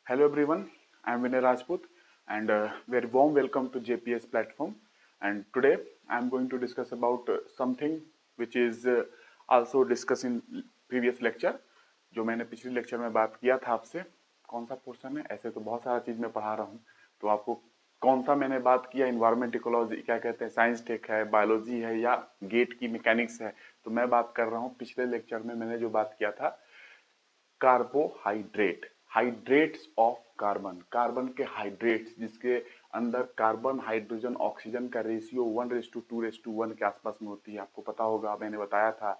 Hello everyone, I am Vinay Rajput and very warm welcome to JPS platform. And today I am going to discuss about something which is also discussed in previous lecture. जो मैंने पिछले lecture में बात किया था आपसे, कौन सा पोर्शन है? ऐसे तो बहुत सारा चीज मैं पढ़ा रहा हूँ, तो आपको कौन सा मैंने बात किया, इन्वायरमेंट इकोलॉजी क्या कहते हैं, साइंस टेक है, बायोलॉजी है या गेट की मैकेनिक्स है, तो मैं बात कर रहा हूँ पिछले लेक्चर में मैंने जो बात किया था carbohydrate, hydrates of carbon, carbon के हाइड्रेट्स जिसके अंदर कार्बन हाइड्रोजन ऑक्सीजन का रेशियो 1:2:1 के आसपास में होती है। आपको पता होगा, मैंने बताया था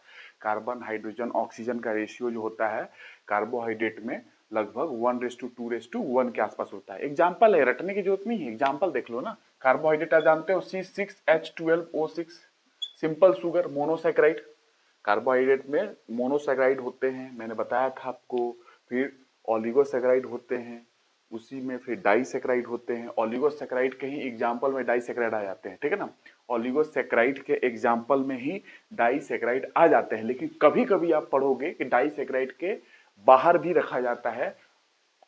कार्बन हाइड्रोजन ऑक्सीजन का रेशियो जो होता है कार्बोहाइड्रेट में लगभग 1:2:1 के आसपास होता है। एग्जाम्पल है, रटने की जरूरत नहीं है, एग्जाम्पल देख लो ना। कार्बोहाइड्रेट आप जानते हो C6H12O6, simple sugar, monosaccharide. Carbohydrate में मोनोसैकेराइड होते हैं, मैंने बताया था आपको। फिर ओलिगोसैकेराइड होते हैं, उसी में फिर डाइसैकेराइड होते हैं। ओलिगोसैकेराइड के ही एग्जाम्पल में डाइसैकेराइड आ जाते हैं, ठीक है ना। ओलिगोसैकेराइड के एग्जाम्पल में ही डाइसैकेराइड आ जाते हैं, लेकिन कभी कभी आप पढ़ोगे कि डाइसैकेराइड के बाहर भी रखा जाता है।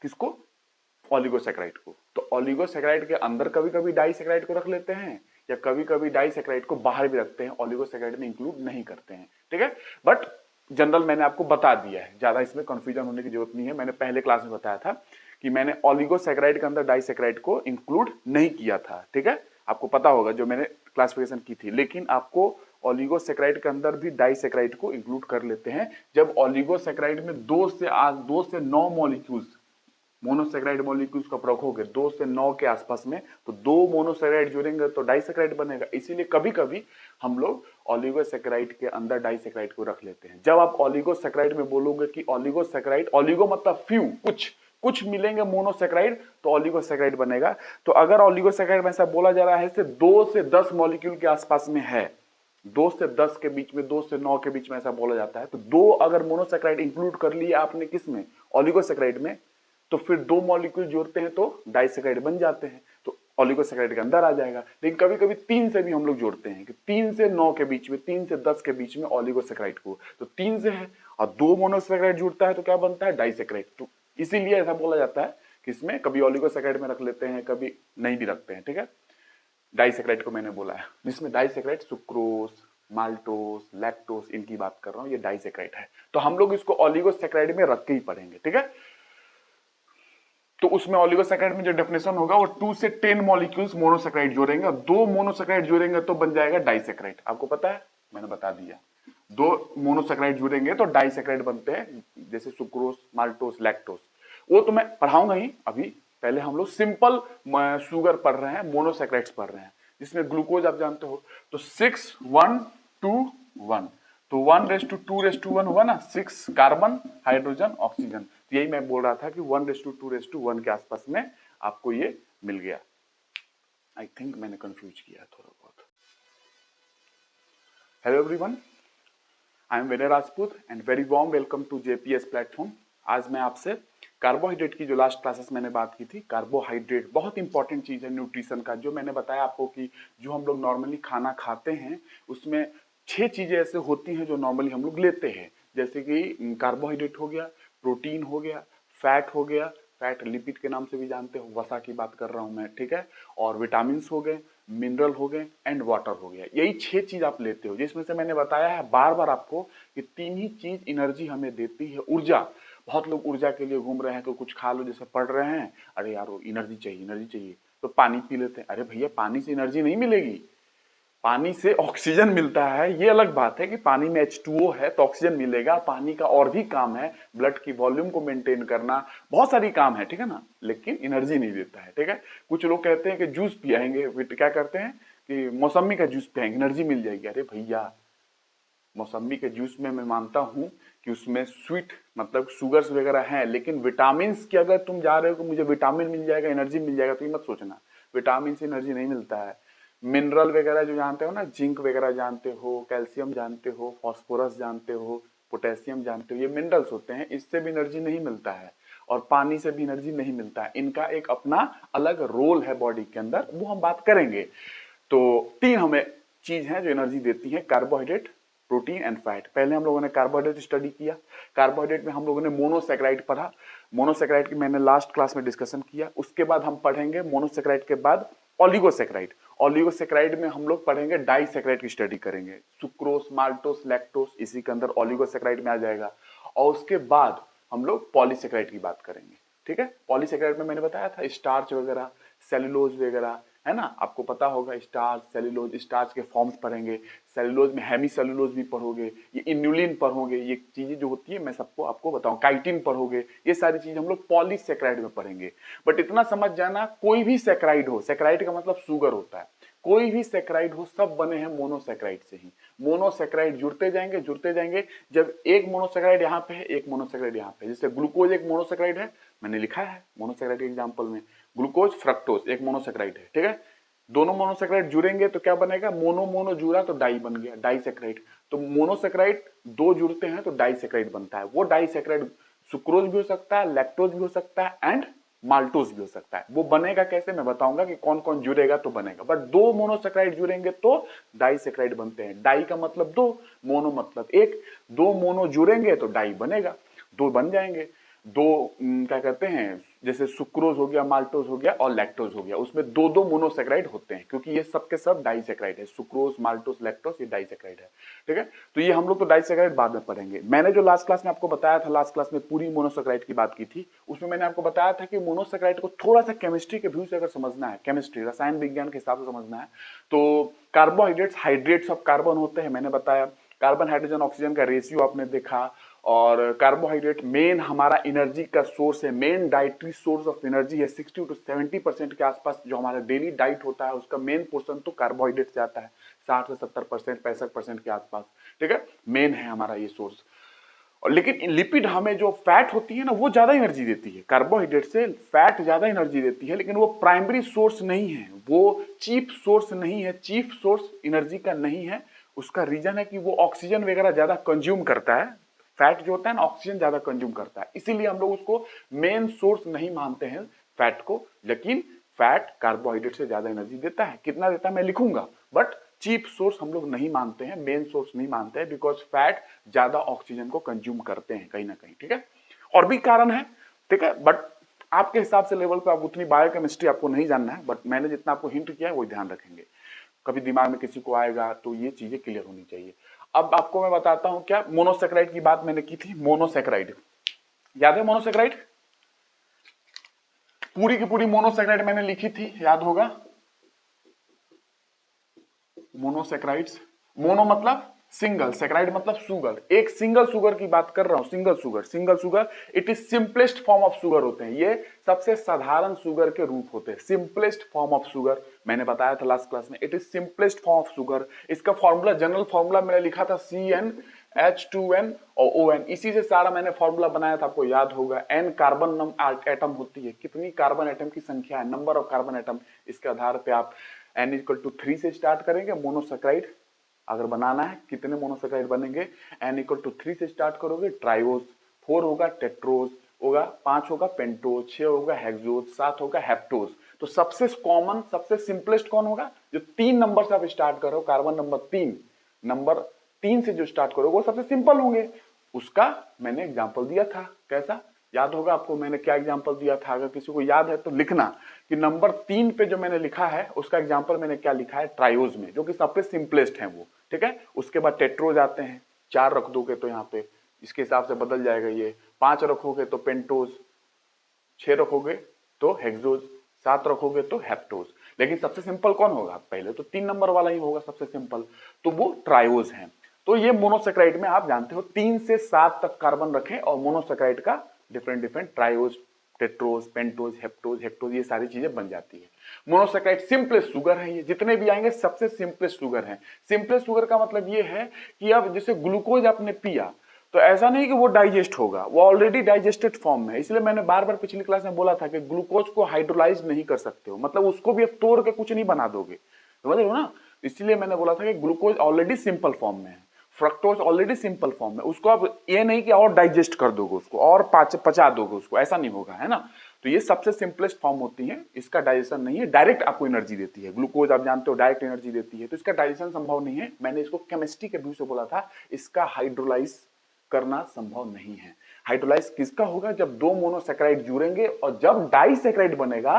किसको? ओलिगोसैकेराइड को। तो ओलिगोसैकेराइड के अंदर कभी कभी डाइसैकेराइड को रख लेते हैं, या कभी कभी डाइसैकेराइड को बाहर भी रखते हैं, ओलिगोसैकेराइड में इंक्लूड नहीं करते हैं, ठीक है। बट जनरल मैंने आपको बता दिया है, ज्यादा इसमें कंफ्यूजन होने की जरूरत नहीं है। मैंने पहले क्लास में बताया था कि मैंने ओलिगोसैकेराइड के अंदर डाइसैकेराइड को इंक्लूड नहीं किया था, ठीक है। आपको पता होगा जो मैंने क्लासिफिकेशन की थी, लेकिन आपको ओलिगोसैकेराइड के अंदर भी डाइसैकेराइड को इंक्लूड कर लेते हैं जब ओलिगोसैकेराइड में 2 से 9 मॉलिक्यूल्स मोनोसैकेराइड मॉलिक्यूल्स का रखोगे 2 से 9 के आसपास में, तो 2 मोनोसैकेराइड जुड़ेंगे तो डाइसैकेराइड बनेगा। इसीलिए कभी कभी हम लोग ओलिगोसैकेराइड के अंदर डाइसैकेराइड को रख लेते हैं। जब आप ओलिगोसैकेराइड में बोलोगे कि ओलिगोसैकेराइड, ओलिगो मतलब फ्यू, कुछ कुछ मिलेंगे मोनोसैकेराइड, तो ओलिगोसैकेराइड बनेगा। तो अगर ओलिगोसैकेराइड में ऐसा बोला जा रहा है से 2 से 10 मॉलिक्यूल के आसपास में है, 2 से 10 के बीच में, 2 से 9 के बीच में ऐसा बोला जाता है, तो 2 अगर मोनोसैकेराइड इंक्लूड कर लिया आपने किस में? ओलिगोसैकेराइड में, तो फिर 2 मॉलिक्यूल जोड़ते हैं तो डाइसैकेराइड बन जाते हैं, तो ओलिगोसैकेराइड के अंदर आ जाएगा। लेकिन कभी कभी 3 से भी हम लोग जोड़ते हैं कि 3 से 9 के बीच में, 3 से 10 के बीच में ओलिगोसैकेराइड को, तो 3 से है और 2 मोनोसैकेराइड जुड़ता है तो क्या बनता है? डाइसैकेराइड। तो इसीलिए ऐसा बोला जाता है कि इसमें कभी ओलिगोसैकेराइड में रख लेते हैं, कभी नहीं भी रखते हैं, ठीक है। डाइसैकेराइड को मैंने बोला है, जिसमें डाइसैकेराइड सुक्रोज, माल्टोस, लैक्टोस, इनकी बात कर रहा हूं, ये डाइसैकेराइड है। तो हम लोग इसको ओलिगोसैकेराइड में रख के ही पढ़ेंगे, ठीक है। तो उसमें ओलिगोसैकेराइड में जो डेफिनेशन होगा वो 2 से 10 मॉलिक्यूल्स मोनोसैकेराइड जोड़ेंगे और 2 मोनोसैकेराइड जोड़ेंगे तो बन जाएगा डाइसैकेराइड। आपको पता है, मैंने बता दिया। 2 मोनोसैकेराइड जुड़ेंगे तो डाइसैकेराइड बनते हैं, जैसे सुक्रोज, माल्टोस, लैक्टोस। वो तो मैं पढ़ाऊंगा ही अभी। पहले हम लोग सिंपल शुगर पढ़ रहे हैं, मोनोसैकेराइड्स पढ़ रहे हैं, जिसमें ग्लूकोज आप जानते हो। तो 6:1:2:1, तो 1:2:1 हुआ ना, 6 कार्बन हाइड्रोजन ऑक्सीजन। तो यही मैं बोल रहा था कि 1:2:1 के आसपास में आपको ये मिल गया। आई थिंक मैंने कंफ्यूज किया थोड़ा बहुत। Hello everyone, I am Vinay Rajput and very warm welcome to JPS platform. आज मैं आपसे कार्बोहाइड्रेट की जो लास्ट क्लासेस मैंने बात की थी, कार्बोहाइड्रेट बहुत इंपॉर्टेंट चीज है न्यूट्रिशन का। जो मैंने बताया आपको कि जो हम लोग नॉर्मली खाना खाते हैं उसमें 6 चीजें ऐसे होती हैं जो नॉर्मली हम लोग लेते हैं, जैसे कि कार्बोहाइड्रेट हो गया, प्रोटीन हो गया, फैट हो गया, फैट लिपिड के नाम से भी जानते हो, वसा की बात कर रहा हूं मैं, ठीक है, और विटामिन हो गए, मिनरल हो गए एंड वाटर हो गया। यही 6 चीज आप लेते हो, जिसमें से मैंने बताया है बार बार आपको कि 3 ही चीज एनर्जी हमें देती है, ऊर्जा। बहुत लोग ऊर्जा के लिए घूम रहे हैं, तो कुछ खा लो, जैसे पढ़ रहे हैं, अरे यार वो एनर्जी चाहिए, एनर्जी चाहिए, तो पानी पी लेते हैं। अरे भैया, पानी से एनर्जी नहीं मिलेगी, पानी से ऑक्सीजन मिलता है। ये अलग बात है कि पानी में H2O है तो ऑक्सीजन मिलेगा, पानी का और भी काम है, ब्लड की वॉल्यूम को मेंटेन करना, बहुत सारी काम है, ठीक है ना, लेकिन एनर्जी नहीं देता है, ठीक है। कुछ लोग कहते हैं कि जूस पियाएंगे, क्या करते हैं कि मौसमी का जूस पियाएंगे, एनर्जी मिल जाएगी। अरे भैया, मौसमी के जूस में मैं मानता हूं कि उसमें स्वीट मतलब शुगर्स वगैरह हैं, लेकिन विटामिन की अगर तुम जा रहे हो कि मुझे विटामिन मिल जाएगा, एनर्जी मिल जाएगा, तो ये मत सोचना, विटामिन से एनर्जी नहीं मिलता है। मिनरल वगैरह जो जानते हो ना, जिंक वगैरह जानते हो, कैल्शियम जानते हो, फॉस्फोरस जानते हो, पोटेशियम जानते हो, ये मिनरल्स होते हैं, इससे भी एनर्जी नहीं मिलता है और पानी से भी एनर्जी नहीं मिलता है। इनका एक अपना अलग रोल है बॉडी के अंदर, वो हम बात करेंगे। तो 3 हमें चीज है जो एनर्जी देती है, कार्बोहाइड्रेट, प्रोटीन एंड फैट। पहले हम लोगों ने कार्बोहाइड्रेट स्टडी किया, कार्बोहाइड्रेट में हम लोगों ने मोनोसेक्राइड पढ़ा, मोनोसेक्राइड की मैंने लास्ट क्लास में डिस्कशन किया। उसके बाद हम पढ़ेंगे मोनोसेक्राइड के बाद ऑलिगोसेक्राइड, ऑलिगोसेक्राइड में हम लोग पढ़ेंगे डाइसेक्राइड की स्टडी करेंगे, सुक्रोज, माल्टोस, लैक्टोस, इसी के अंदर ऑलिगोसेक्राइड में आ जाएगा। और उसके बाद हम लोग पॉलीसेक्राइड की बात करेंगे, ठीक है। पॉलीसेक्राइड में मैंने बताया था स्टार्च वगैरह, सेलुलोज वगैरह, है ना, आपको पता होगा स्टार्च, सेलुलोज, स्टार्च के फॉर्म्स पढ़ेंगे, सेलुलोज में हेमी सेलुलोज भी पढ़ोगे, ये इन्यूलिन पढ़ोगे, ये चीजें जो होती है मैं सबको आपको बताऊं, काइटिन पढ़ोगे, ये सारी चीजें हम लोग पॉलीसेक्राइड में पढ़ेंगे। बट इतना समझ जाना, कोई भी सेक्राइड हो, सेक्राइड का मतलब शुगर होता है, कोई भी सेक्राइड हो सब बने हैं मोनोसेक्राइड से ही। मोनोसेक्राइड जुड़ते जाएंगे जुड़ते जाएंगे, जब एक मोनोसेक्राइड यहाँ पे है, एक मोनोसेक्राइड यहाँ पे है, जैसे ग्लूकोज एक मोनोसेक्राइड है, मैंने लिखा है मोनोसेक्राइड के एग्जांपल में, ग्लूकोज, फ्रक्टोज एक मोनोसेक्राइड है, ठीक है। दोनों मोनोसेक्राइड जुड़ेंगे तो क्या बनेगा, मोनो मोनो जुड़ा तो डाई बन गया, डाइसेक्राइड। तो मोनोसेक्राइड दो जुड़ते हैं तो डाइसेक्राइड बनता है। वो डाइसेक्राइड सुक्रोज भी हो सकता है, लैक्टोज भी हो सकता है एंड माल्टोज भी हो सकता है। वो बनेगा कैसे मैं बताऊंगा कि कौन कौन जुड़ेगा तो बनेगा। बट दो मोनोसेक्राइड जुड़ेंगे तो डाइसेक्राइड बनते हैं। डाई का मतलब दो, मोनो मतलब एक, दो मोनो जुड़ेंगे तो डाई बनेगा, दो बन जाएंगे। दो क्या कहते हैं, जैसे सुक्रोज हो गया, माल्टोज हो गया और लैक्टोज हो गया, उसमें दो दो मोनोसेक्राइड होते हैं क्योंकि ये सब के सब डाइसेक्राइड है, सुक्रोज, माल्टोज, लैक्टोज ये डाइसेक्राइड है, ठीक है। तो ये हम लोग तो डाइसेक्राइड बाद में पढ़ेंगे। मैंने जो लास्ट क्लास में आपको बताया था, लास्ट क्लास में पूरी मोनोसेक्राइड की बात की थी, उसमें मैंने आपको बताया था कि मोनोसेक्राइड को थोड़ा सा केमिस्ट्री के व्यू से अगर समझना है, केमिस्ट्री रसायन विज्ञान के हिसाब से समझना है, तो कार्बोहाइड्रेट्स हाइड्रेट्स ऑफ कार्बन होते हैं, मैंने बताया। कार्बन हाइड्रोजन ऑक्सीजन का रेशियो आपने देखा। और कार्बोहाइड्रेट मेन हमारा एनर्जी का सोर्स है, main dietary source of energy है। 60 to 70% के आसपास जो हमारा डेली डाइट होता है उसका मेन पोर्शन तो कार्बोहाइड्रेट से आता है, 60 से 70%, 65% के आसपास, ठीक है, मेन है हमारा ये सोर्स। और लेकिन लिपिड हमें जो फैट होती है ना वो ज्यादा एनर्जी देती है, कार्बोहाइड्रेट से फैट ज्यादा एनर्जी देती है, लेकिन वो प्राइमरी सोर्स नहीं है, वो चीफ सोर्स नहीं है, चीफ सोर्स एनर्जी का नहीं है। उसका रीजन है कि वो ऑक्सीजन वगैरह ज्यादा कंज्यूम करता है, फैट जो होता है ना ऑक्सीजन ज्यादा कंज्यूम करता है, इसीलिए हम लोग उसको मेन सोर्स नहीं मानते हैं फैट को। लेकिन फैट कार्बोहाइड्रेट से ज्यादा एनर्जी देता है, कितना देता है मैं लिखूंगा, बट चीप सोर्स हम लोग नहीं मानते हैं, मेन सोर्स नहीं मानते हैं, बिकॉज फैट ज्यादा ऑक्सीजन को कंज्यूम करते हैं कहीं ना कहीं, ठीक है। और भी कारण है, ठीक है, बट आपके हिसाब से लेवल पे आप उतनी बायोकेमिस्ट्री आपको नहीं जानना है, बट मैंने जितना आपको हिंट किया है वो ध्यान रखेंगे, कभी दिमाग में किसी को आएगा तो ये चीजें क्लियर होनी चाहिए। अब आपको मैं बताता हूं क्या मोनोसेक्राइड की बात मैंने की थी, मोनोसेक्राइड याद है, मोनोसेक्राइड पूरी की पूरी मोनोसेक्राइड मैंने लिखी थी, याद होगा। मोनोसेक्राइड्स, मोनो मतलब सिंगल, सेक्राइड मतलब सुगर, एक सिंगल सुगर की बात कर रहा हूं, single sugar, single sugar it is simplest form of sugar होते हैं, ये सबसे साधारण सुगर के रूप होते हैं, सिंपलेस्ट फॉर्म ऑफ सुगर, मैंने बताया था लास्ट क्लास में, it is simplest form of sugar. इसका फॉर्मूला, जनरल फॉर्मूला मैंने लिखा था CnH2n और ON, इसी से सारा मैंने फॉर्मूला बनाया था, आपको याद होगा। n कार्बन एटम होती है, कितनी कार्बन एटम की संख्या है, नंबर ऑफ कार्बन एटम, इसके आधार पे आप n=3 से स्टार्ट करेंगे मोनोसेक्राइड अगर बनाना है, कितने मोनोसेक्राइड बनेंगे, n=3 से स्टार्ट करोगे ट्राइओज, 4 होगा टेट्रोज होगा, 5 होगा पेंटोज, 6 होगा हेक्सोज, 7 होगा हेप्टोज। तो सबसे कॉमन, सबसे सिंपलेस्ट कौन होगा, जो 3 नंबर से आप स्टार्ट करो, कार्बन नंबर 3 से जो स्टार्ट करो वो सबसे सिंपल होंगे। उसका मैंने एग्जांपल दिया था, कैसा याद होगा आपको, मैंने क्या एग्जांपल दिया था, अगर किसी को याद है तो लिखना कि नंबर 3 पे जो मैंने लिखा है उसका एग्जांपल मैंने क्या लिखा है, ट्राइओज में, जो कि सबसे सिंपलेस्ट है वो, ठीक है। उसके बाद टेट्रोज आते हैं, 4 रख दोगे तो यहाँ पे इसके हिसाब से बदल जाएगा ये, 5 रखोगे तो पेंटोज, 6 रखोगे तो हेक्सोज, 7 रखोगे तो हेप्टोज। लेकिन सबसे सिंपल कौन होगा, पहले तो 3 नंबर वाला ही होगा सबसे सिंपल, तो वो ट्राइओज है। तो ये मोनोसेक्राइड में आप जानते हो 3 से 7 तक कार्बन रखें और मोनोसेक्राइड का different different triose, tetrose, pentose, heptose, hexose, ये सारी चीजें बन जाती है। मोनोसेक्राइड सिंपलेस्ट शुगर है, ये जितने भी आएंगे सबसे सिंपलेस्ट शुगर है। सिंपलेस्ट शुगर का मतलब ये है कि अब जैसे ग्लूकोज आपने पिया तो ऐसा नहीं कि वो डाइजेस्ट होगा, वो ऑलरेडी डाइजेस्टेड फॉर्म में है। इसलिए मैंने बार बार पिछली क्लास में बोला था कि ग्लूकोज को हाइड्रोलाइज नहीं कर सकते हो, मतलब उसको भी अब तोड़ के कुछ नहीं बना दोगे, समझ रहे हो ना। इसलिए मैंने बोला था कि ग्लूकोज ऑलरेडी सिंपल फॉर्म में है, फ्रक्टोज ऑलरेडी सिंपल फॉर्म में, उसको अब ये नहीं कि और डाइजेस्ट कर दोगे उसको और पचा दोगे उसको, ऐसा नहीं होगा, है ना। तो ये सबसे सिंपलेस्ट फॉर्म होती है, इसका डाइजेशन नहीं है, डायरेक्ट आपको एनर्जी देती है। ग्लूकोज आप जानते हो डायरेक्ट एनर्जी देती है, तो इसका डाइजेशन संभव नहीं है। मैंने इसको केमिस्ट्री के व्यू से बोला था, इसका हाइड्रोलाइज करना संभव नहीं है। हाइड्रोलाइज किसका होगा? जब दो मोनोसेक्राइड जुड़ेंगे और जब डाइसेक्राइड बनेगा।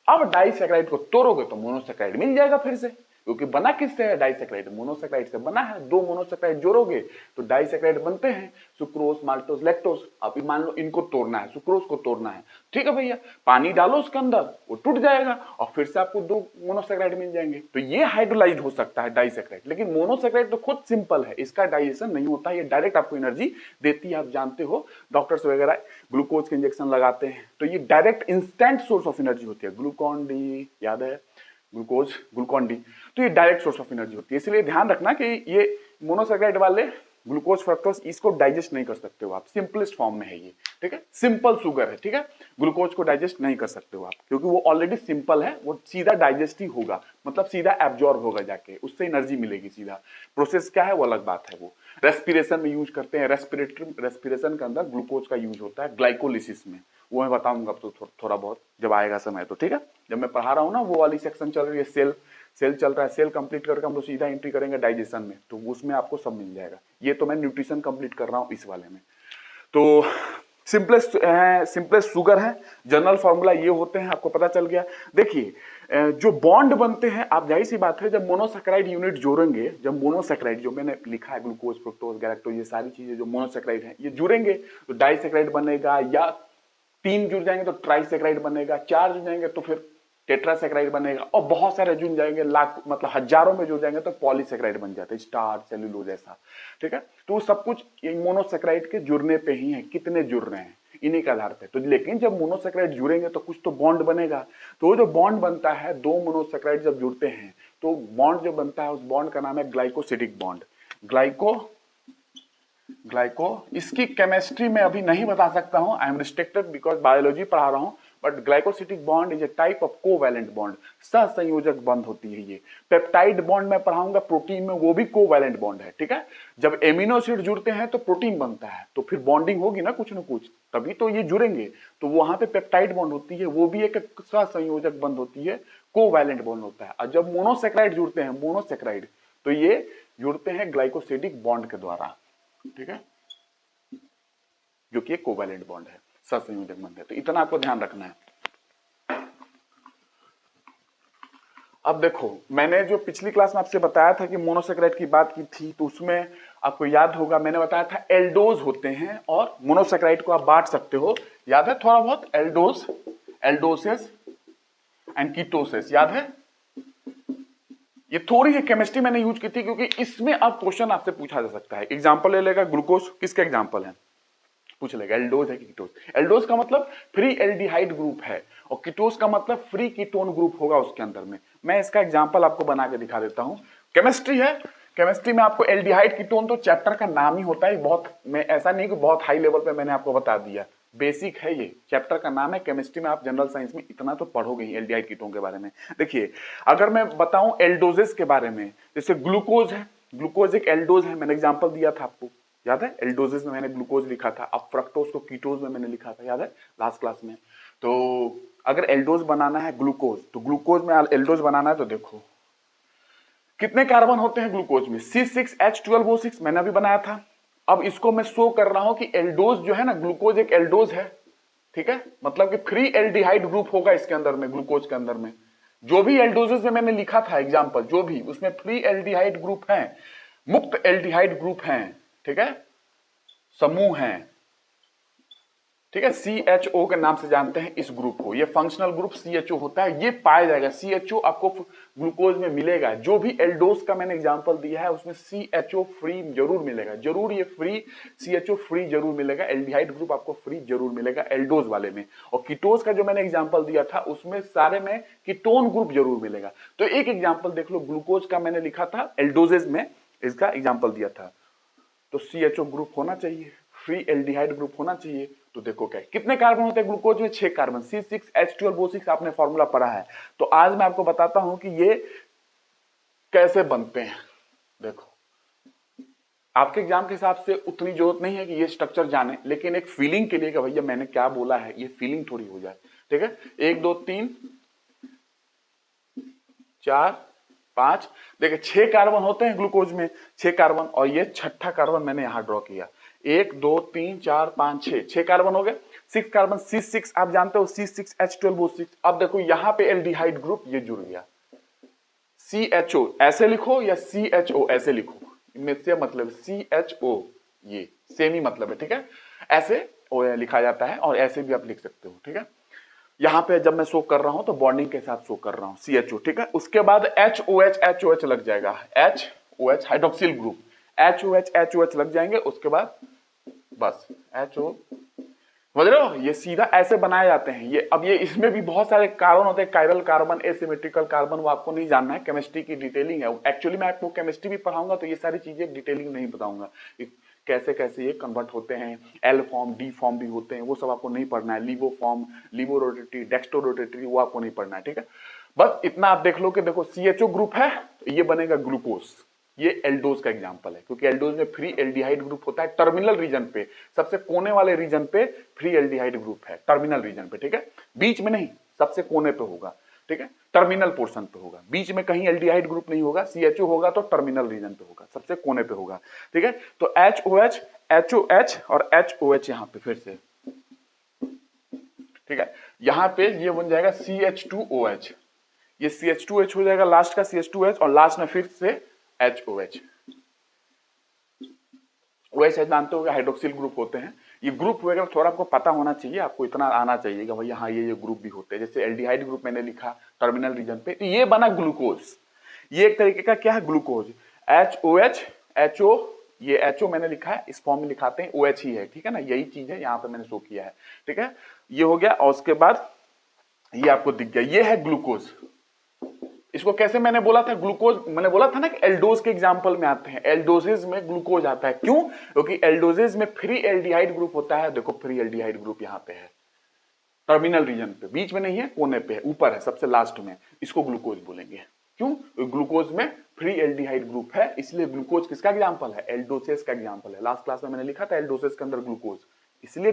अब डाइसेक्राइड को तोड़ोगे तो मोनोसेक्राइड मिल जाएगा फिर से, क्योंकि बना किससे है? डाइसेक्राइड, मोनोसेक्राइड से बना है। दो मोनोसेक्राइड जोड़ोगे तो डाइसेक्राइड बनते हैं, सुक्रोज, माल्टोज, लैक्टोज। अब मान लो इनको तोड़ना है, सुक्रोज को तोड़ना है, ठीक है भैया, पानी डालो उसके अंदर, वो टूट जाएगा और फिर से आपको दो मोनोसेक्राइड मिल जाएंगे। तो ये हाइड्रोलाइज हो सकता है डाइसेक्राइड, लेकिन मोनोसेक्राइड तो खुद सिंपल है, इसका डाइजेशन नहीं होता, ये डायरेक्ट आपको एनर्जी देती है। आप जानते हो डॉक्टर्स वगैरह ग्लूकोज के इंजेक्शन लगाते हैं, तो ये direct instant source of energy होती है। ग्लूकॉन डी याद है, ग्लूकोज, ग्लूकॉन डी, तो ये डायरेक्ट सोर्स ऑफ एनर्जी होती है। इसलिए ध्यान रखना कि ये मोनोसेक्राइड वाले ग्लूकोज, फ्रक्टोज, इसको डाइजेस्ट नहीं कर सकते हो आप, सिंपलेस्ट फॉर्म में है ये, ठीक है, सिंपल शुगर है, ठीक है। ग्लूकोज को डाइजेस्ट नहीं कर सकते हो आप, क्योंकि वो ऑलरेडी सिंपल है, वो सीधा डाइजेस्ट ही होगा, मतलब सीधा एब्जॉर्ब होगा जाके, उससे एनर्जी मिलेगी सीधा। प्रोसेस क्या है वो अलग बात है। वो रेस्पिरेशन में यूज करते हैं, रेस्पिरेशन के अंदर ग्लूकोज का यूज होता है, ग्लाइकोलिसिस में, वो मैं बताऊंगा तो थोड़ा बहुत जब आएगा समय, तो ठीक है। जब मैं पढ़ा रहा हूँ ना, वो वाली सेक्शन चल रही है, सेल चल रहा है, सेल कंप्लीट करके हम लोग सीधा एंट्री करेंगे डाइजेशन में, तो उसमें आपको सब मिल जाएगा। ये तो मैं न्यूट्रिशन कंप्लीट कर रहा हूँ इस वाले में। तो सिंपलेस्ट शुगर है, जनरल फॉर्मूला ये होते हैं, आपको पता चल गया। देखिए जो बॉन्ड बनते हैं, आप जाहिर सी बात है, जब मोनोसेक्राइड यूनिट जोड़ेंगे, जब मोनोसेक्राइड जो मैंने लिखा है, ग्लूकोज, फ्रुक्टोज, गैलेक्टोज, ये सारी चीजें जो मोनोसेक्राइड हैं, ये जुड़ेंगे तो डाइसेक्राइड बनेगा, या तीन जुड़ जाएंगे तो ट्राइसेक्राइड बनेगा, चार जुड़ जाएंगे तो फिर टेट्रासेक्राइड बनेगा, और बहुत सारे जुड़ जाएंगे, लाख मतलब हजारों में जुड़ जाएंगे तो पॉलीसेक्राइड बन जाते हैं, स्टार्च, सेल्यूलोज ऐसा, ठीक है। तो सब कुछ मोनोसेक्राइड के जुड़ने पे ही है, कितने जुड़ रहे हैं इन्हीं के आधार पे। तो लेकिन जब मोनोसेक्राइड जुड़ेंगे तो कुछ तो बॉन्ड बनेगा, तो जो बॉन्ड बनता है, दो मोनोसेक्राइड जब जुड़ते हैं तो बॉन्ड जो बनता है, उस बॉन्ड का नाम है ग्लाइकोसिडिक बॉन्ड। ग्लाइको इसकी केमिस्ट्री में अभी नहीं बता सकता हूं, I am restricted because biology पढ़ा रहा हूं, but glycosidic bond is a type of covalent bond, सहसंयोजक बंध होती है ये। पेप्टाइड बॉन्ड मैं पढ़ाऊंगा प्रोटीन में, वो भी कोवैलेंट बॉन्ड है, ठीक है। जब एमिनो एसिड जुड़ते हैं तो प्रोटीन बनता है, तो फिर बॉन्डिंग होगी ना कुछ ना कुछ, तभी तो ये जुड़ेंगे। तो वहां पे पेप्टाइड बॉन्ड होती है, वो भी एक सहसंयोजक बंध होती है, कोवैलेंट बॉन्ड होता है। और जब मोनोसेक्राइड जुड़ते हैं, मोनोसेक्राइड, तो ये जुड़ते हैं ग्लाइकोसिडिक बॉन्ड के द्वारा, ठीक है, जो कि एक कोवैलेंट बॉन्ड है, सहसंयोजक बंध है। तो इतना आपको ध्यान रखना है। अब देखो, मैंने जो पिछली क्लास में आपसे बताया था कि मोनोसेक्राइड की बात की थी, तो उसमें आपको याद होगा मैंने बताया था एल्डोज होते हैं, और मोनोसेक्राइड को आप बांट सकते हो, याद है थोड़ा बहुत, एल्डोज, एल्डोसिस एंड कीटोसिस, याद है। ये थोड़ी सी केमिस्ट्री मैंने यूज की थी, क्योंकि इसमें अब क्वेश्चन आपसे पूछा जा सकता है। एग्जांपल ले लेगा, ग्लूकोज किसका एग्जांपल है, पूछ लेगा, एल्डोज है कि कीटोज। एल्डोज का मतलब फ्री एल्डिहाइड ग्रुप है, और कीटोज का मतलब फ्री कीटोन ग्रुप होगा उसके अंदर में। मैं इसका एग्जांपल आपको बना के दिखा देता हूं। केमिस्ट्री है, केमिस्ट्री में आपको एल्डिहाइड कीटोन तो चैप्टर का नाम ही होता है, बहुत मैं ऐसा नहीं कि बहुत हाई लेवल पे मैंने आपको बता दिया, बेसिक है, ये चैप्टर का नाम है। केमिस्ट्री में आप जनरल साइंस में इतना तो पढ़ोगे ही एल्डिहाइड कीटोन के बारे में। देखिए अगर मैं बताऊं एल्डोजेस के बारे में, जैसे ग्लूकोज है, ग्लूकोज एक एल्डोज है, मैंने एग्जांपल दिया था आपको, याद है। एल्डोजेस में मैंने ग्लूकोज लिखा था, अब फ्रक्टोज को कीटोज में मैंने लिखा था, याद है लास्ट क्लास में। तो अगर एल्डोज बनाना है ग्लूकोज, तो ग्लूकोज में एल्डोज बनाना है, तो देखो कितने कार्बन होते हैं ग्लूकोज में, C6H12O6 मैंने अभी बनाया था। अब इसको मैं शो कर रहा हूं कि एल्डोज जो है ना, ग्लूकोज एक एल्डोज है, ठीक है, मतलब कि फ्री एल्डिहाइड ग्रुप होगा इसके अंदर में, ग्लूकोज के अंदर में जो भी एल्डोजेस में मैंने लिखा था एग्जांपल, जो भी उसमें फ्री एल्डिहाइड ग्रुप है, मुक्त एल्डिहाइड ग्रुप हैं, ठीक है, समूह हैं, ठीक है। CHO के नाम से जानते हैं इस ग्रुप को, ये फंक्शनल ग्रुप CHO होता है, ये पाया जाएगा। CHO आपको ग्लूकोज में मिलेगा, जो भी एल्डोज का मैंने एग्जांपल दिया है उसमें CHO फ्री जरूर मिलेगा, जरूर ये फ्री CHO फ्री जरूर मिलेगा, एल्डिहाइड ग्रुप आपको फ्री जरूर मिलेगा एल्डोज वाले में। और कीटोज का जो मैंने एग्जांपल दिया था उसमें सारे में कीटोन ग्रुप जरूर मिलेगा। तो एक एग्जांपल देख लो, ग्लूकोज का मैंने लिखा था एल्डोजेस में, इसका एग्जांपल दिया था, तो CHO ग्रुप होना चाहिए, फ्री एल्डिहाइड ग्रुप होना चाहिए। तो देखो क्या कितने कार्बन होते हैं ग्लूकोज में, 6 कार्बन, C6H12O6 आपने फॉर्मूला पढ़ा है। तो आज मैं आपको बताता हूं कि ये कैसे बनते हैं। देखो आपके एग्जाम के हिसाब से उतनी जरूरत नहीं है कि ये स्ट्रक्चर जाने, लेकिन एक फीलिंग के लिए कि भैया मैंने क्या बोला है, ये फीलिंग थोड़ी हो जाए, ठीक है, 1 2 3 4 5, देखिए 6 कार्बन होते हैं ग्लूकोज में, 6 कार्बन, और ये छठा कार्बन मैंने यहां ड्रॉ किया। 1 2 3 4 5 6 कार्बन हो गए। 6 कार्बन C6, आप जानते हो C6H12O6। अब देखो यहां पे एल्डिहाइड ग्रुप ये जुड़ गया, CHO ऐसे लिखो या CHO ऐसे लिखो, इनमें से मतलब CHO ये सेम ही मतलब है, ठीक है। ऐसे लिखा जाता है और ऐसे भी आप लिख सकते हो, ठीक है। यहां पे जब मैं शो कर रहा हूं तो बॉन्डिंग के साथ शो कर रहा हूं CHO, ठीक है। उसके बाद HOH लग जाएगा, HOH हाइड्रोक्सिल ग्रुप, HOH लग जाएंगे। उसके बाद बस HO, समझ रहे हो, ये सीधा ऐसे बनाए जाते हैं ये। अब ये इसमें भी बहुत सारे कार्बन होते हैं, कायरल कार्बन, एसिमेट्रिकल कार्बन, वो आपको नहीं जानना है, केमिस्ट्री की डिटेलिंग है। एक्चुअली मैं आपको केमिस्ट्री भी पढ़ाऊंगा तो ये सारी चीजें डिटेलिंग नहीं बताऊंगा, कैसे कैसे ये कन्वर्ट होते हैं, एल फॉर्म डी फॉर्म भी होते हैं, वो सब आपको नहीं पढ़ना है। लिवो फॉर्म, लिवो रोटेटरी, डेक्स्टो रोटेटरी, वो आपको नहीं पढ़ना है, ठीक है। बस इतना आप देख लो कि देखो CHO ग्रुप है तो ये बनेगा ग्लूकोज, ये एल्डोज का एग्जांपल है, क्योंकि एल्डोज में फ्री एल्डिहाइड ग्रुप होता है टर्मिनल रीजन पे, सबसे कोने वाले रीजन पे फ्री एल्डिहाइड ग्रुप है, टर्मिनल रीजन पे, ठीक है। बीच में नहीं, सबसे कोने पे होगा, ठीक है, टर्मिनल पोर्शन पे होगा, बीच में कहीं एल्डिहाइड ग्रुप नहीं होगा। CHO होगा तो टर्मिनल रीजन पे होगा, सबसे कोने पे होगा, ठीक है। तो HOH, HOH और HOH यहां पे फिर से, ठीक है। यहां पे ये बन जाएगा CH2OH, ये CH2H हो जाएगा लास्ट का, CH2H, और लास्ट में फिर से HOH। OH जानते हो हाइड्रोक्सिल ग्रुप होते हैं। ये ग्रुप वगैरह थोड़ा आपको पता होना चाहिए, आपको इतना आना चाहिए कि भाई हाँ ये ग्रुप भी होते हैं। जैसे एल्डिहाइड ग्रुप मैंने लिखा टर्मिनल रीजन पे, तो ये बना ग्लूकोज, ये एक तरीके का क्या है ग्लूकोज। HOH, HO, ये HO मैंने लिखा है, इस फॉर्म में लिखाते हैं, OH ही है, ठीक है ना, यही चीज है, यहाँ पे मैंने शो किया है, ठीक है। ये हो गया, और उसके बाद ये आपको दिख गया, ये है ग्लूकोज। इसको कैसे मैंने बोला था ग्लूकोज, मैंने बोला था ना कि एल्डोज के एग्जांपल में आते हैं, एल्डोजेज में ग्लूकोज आता है, क्यों, क्योंकि एल्डोजेज में फ्री एल्डिहाइड ग्रुप होता है। देखो फ्री एल्डिहाइड ग्रुप यहाँ पे है, टर्मिनल रीजन पे, बीच में नहीं है, कोने पे है, ऊपर है, सबसे लास्ट में, इसको ग्लूकोज बोलेंगे। क्यों, ग्लूकोज में फ्री एल्डिहाइड ग्रुप है, इसलिए ग्लूकोज किसका एग्जांपल है, एल्डोसेस का एग्जांपल है। लास्ट क्लास में मैंने लिखा था एल्डोसेस के अंदर ग्लूकोज, इसलिए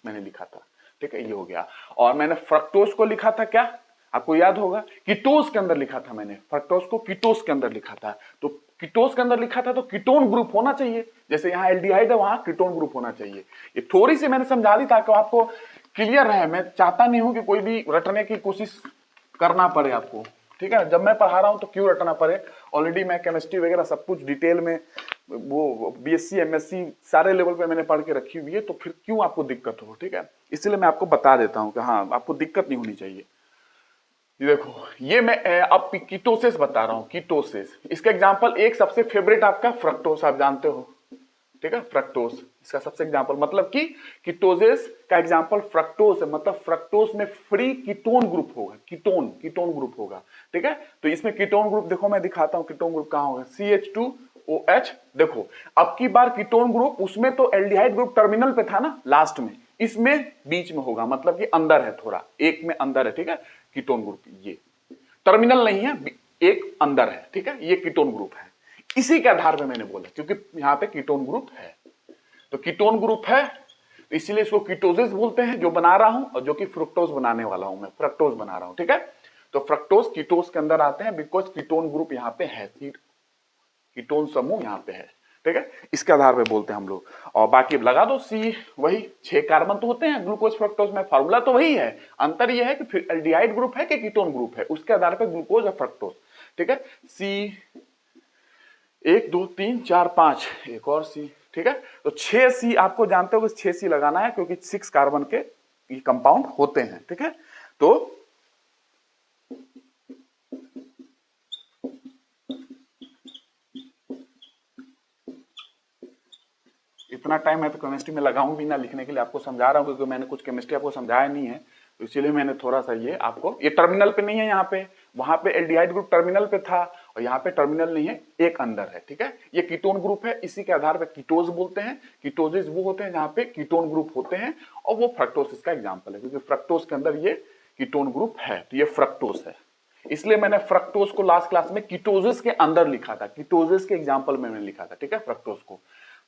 मैंने लिखा था, ठीक है, ये हो गया। और मैंने फ्रक्टोज को लिखा था क्या, आपको याद होगा, कीटोज के अंदर लिखा था मैंने, फ्रक्टोज को कीटोज के अंदर लिखा था। तो कीटोज के अंदर लिखा था तो कीटोन ग्रुप होना चाहिए, जैसे यहाँ एल्डिहाइड है वहां कीटोन ग्रुप होना चाहिए। ये थोड़ी सी मैंने समझा दी ताकि आपको क्लियर रहे, मैं चाहता नहीं हूं कि कोई भी रटने की कोशिश करना पड़े आपको, ठीक है। जब मैं पढ़ा रहा हूं तो क्यों रटना पड़े, ऑलरेडी मैं केमिस्ट्री वगैरह सब कुछ डिटेल में, वो BSc MSc सारे लेवल पे मैंने पढ़ के रखी हुई है, तो फिर क्यों आपको दिक्कत हो, ठीक है। इसलिए मैं आपको बता देता हूं कि हाँ आपको दिक्कत नहीं होनी चाहिए। ये देखो, ये मैं अब कीटोसिस बता रहा हूं, कीटोसिस, इसका एग्जांपल एक सबसे फेवरेट आपका फ्रक्टोस, आप जानते हो, ठीक है, फ्रक्टोस इसका सबसे एग्जांपल, मतलब कि कीटोसिस का एग्जांपल फ्रक्टोस है, मतलब फ्रक्टोस में फ्री कीटोन ग्रुप होगा, कीटोन ग्रुप होगा, ठीक है। तो इसमें कीटोन ग्रुप देखो मैं दिखाता हूं, कीटोन ग्रुप कहां होगा, CH2OH। देखो अब की बार कीटोन ग्रुप, उसमें तो एल्डिहाइड ग्रुप टर्मिनल पे था ना लास्ट में, इसमें बीच में होगा, मतलब कि अंदर है, थोड़ा एक में अंदर है, ठीक है। कीटोन ग्रुप ये टर्मिनल नहीं है, एक अंदर है, ठीक है, ये कीटोन ग्रुप है। इसी के आधार पे मैंने बोला, क्योंकि यहां पे कीटोन ग्रुप है, तो कीटोन ग्रुप है, तो इसीलिए इसको कीटोसिस बोलते हैं, जो बना रहा हूं, और जो कि फ्रुक्टोज बनाने वाला हूं मैं, फ्रक्टोज बना रहा हूं, ठीक है। तो फ्रक्टोज कीटोस के अंदर आते हैं, बिकॉज कीटोन ग्रुप यहां पे है, कीटोन समूह यहां पे है, ठीक है, इसके आधार पे बोलते हैं हम लोग। और बाकी लगा दो C, वही 6 कार्बन तो होते हैं ग्लूकोज फ्रक्टोज में, फार्मूला तो वही है, अंतर ये है कि फिर एल्डिहाइड ग्रुप है कि कीटोन ग्रुप है, उसके आधार पे ग्लूकोज और फ्रक्टोज, ठीक है। C 1 2 3 4 5, एक और C, ठीक है। तो 6C आपको जानते हो कि 6C लगाना है, क्योंकि 6 कार्बन के ये कंपाउंड होते हैं, ठीक है। तो इतना टाइम मैं तो केमिस्ट्री में लगाऊं भी ना लिखने के लिए, आपको समझा रहा हूं, क्योंकि मैंने कुछ केमिस्ट्री आपको समझाया नहीं है, तो इसीलिए मैंने थोड़ा सा ये आपको, ये टर्मिनल पे नहीं है, यहाँ पे, वहां पे एल्डिहाइड ग्रुप टर्मिनल पे था, और यहाँ पे टर्मिनल नहीं है, एक अंदर है, ठीक है। ये कीटोन ग्रुप है, इसी के आधार पे कीटोज बोलते हैं। कीटोजेज वो होते हैं जहां पे कीटोन ग्रुप होते हैं, और वो फ्रक्टोस इसका एग्जाम्पल है, क्योंकि फ्रक्टोस के अंदर ये कीटोन ग्रुप है, तो ये फ्रक्टोस है। इसलिए मैंने फ्रक्टोस को लास्ट क्लास में कीटोजेस के अंदर लिखा था, कीटोजेस के एग्जाम्पल में मैंने लिखा था, ठीक है, फ्रक्टोस को।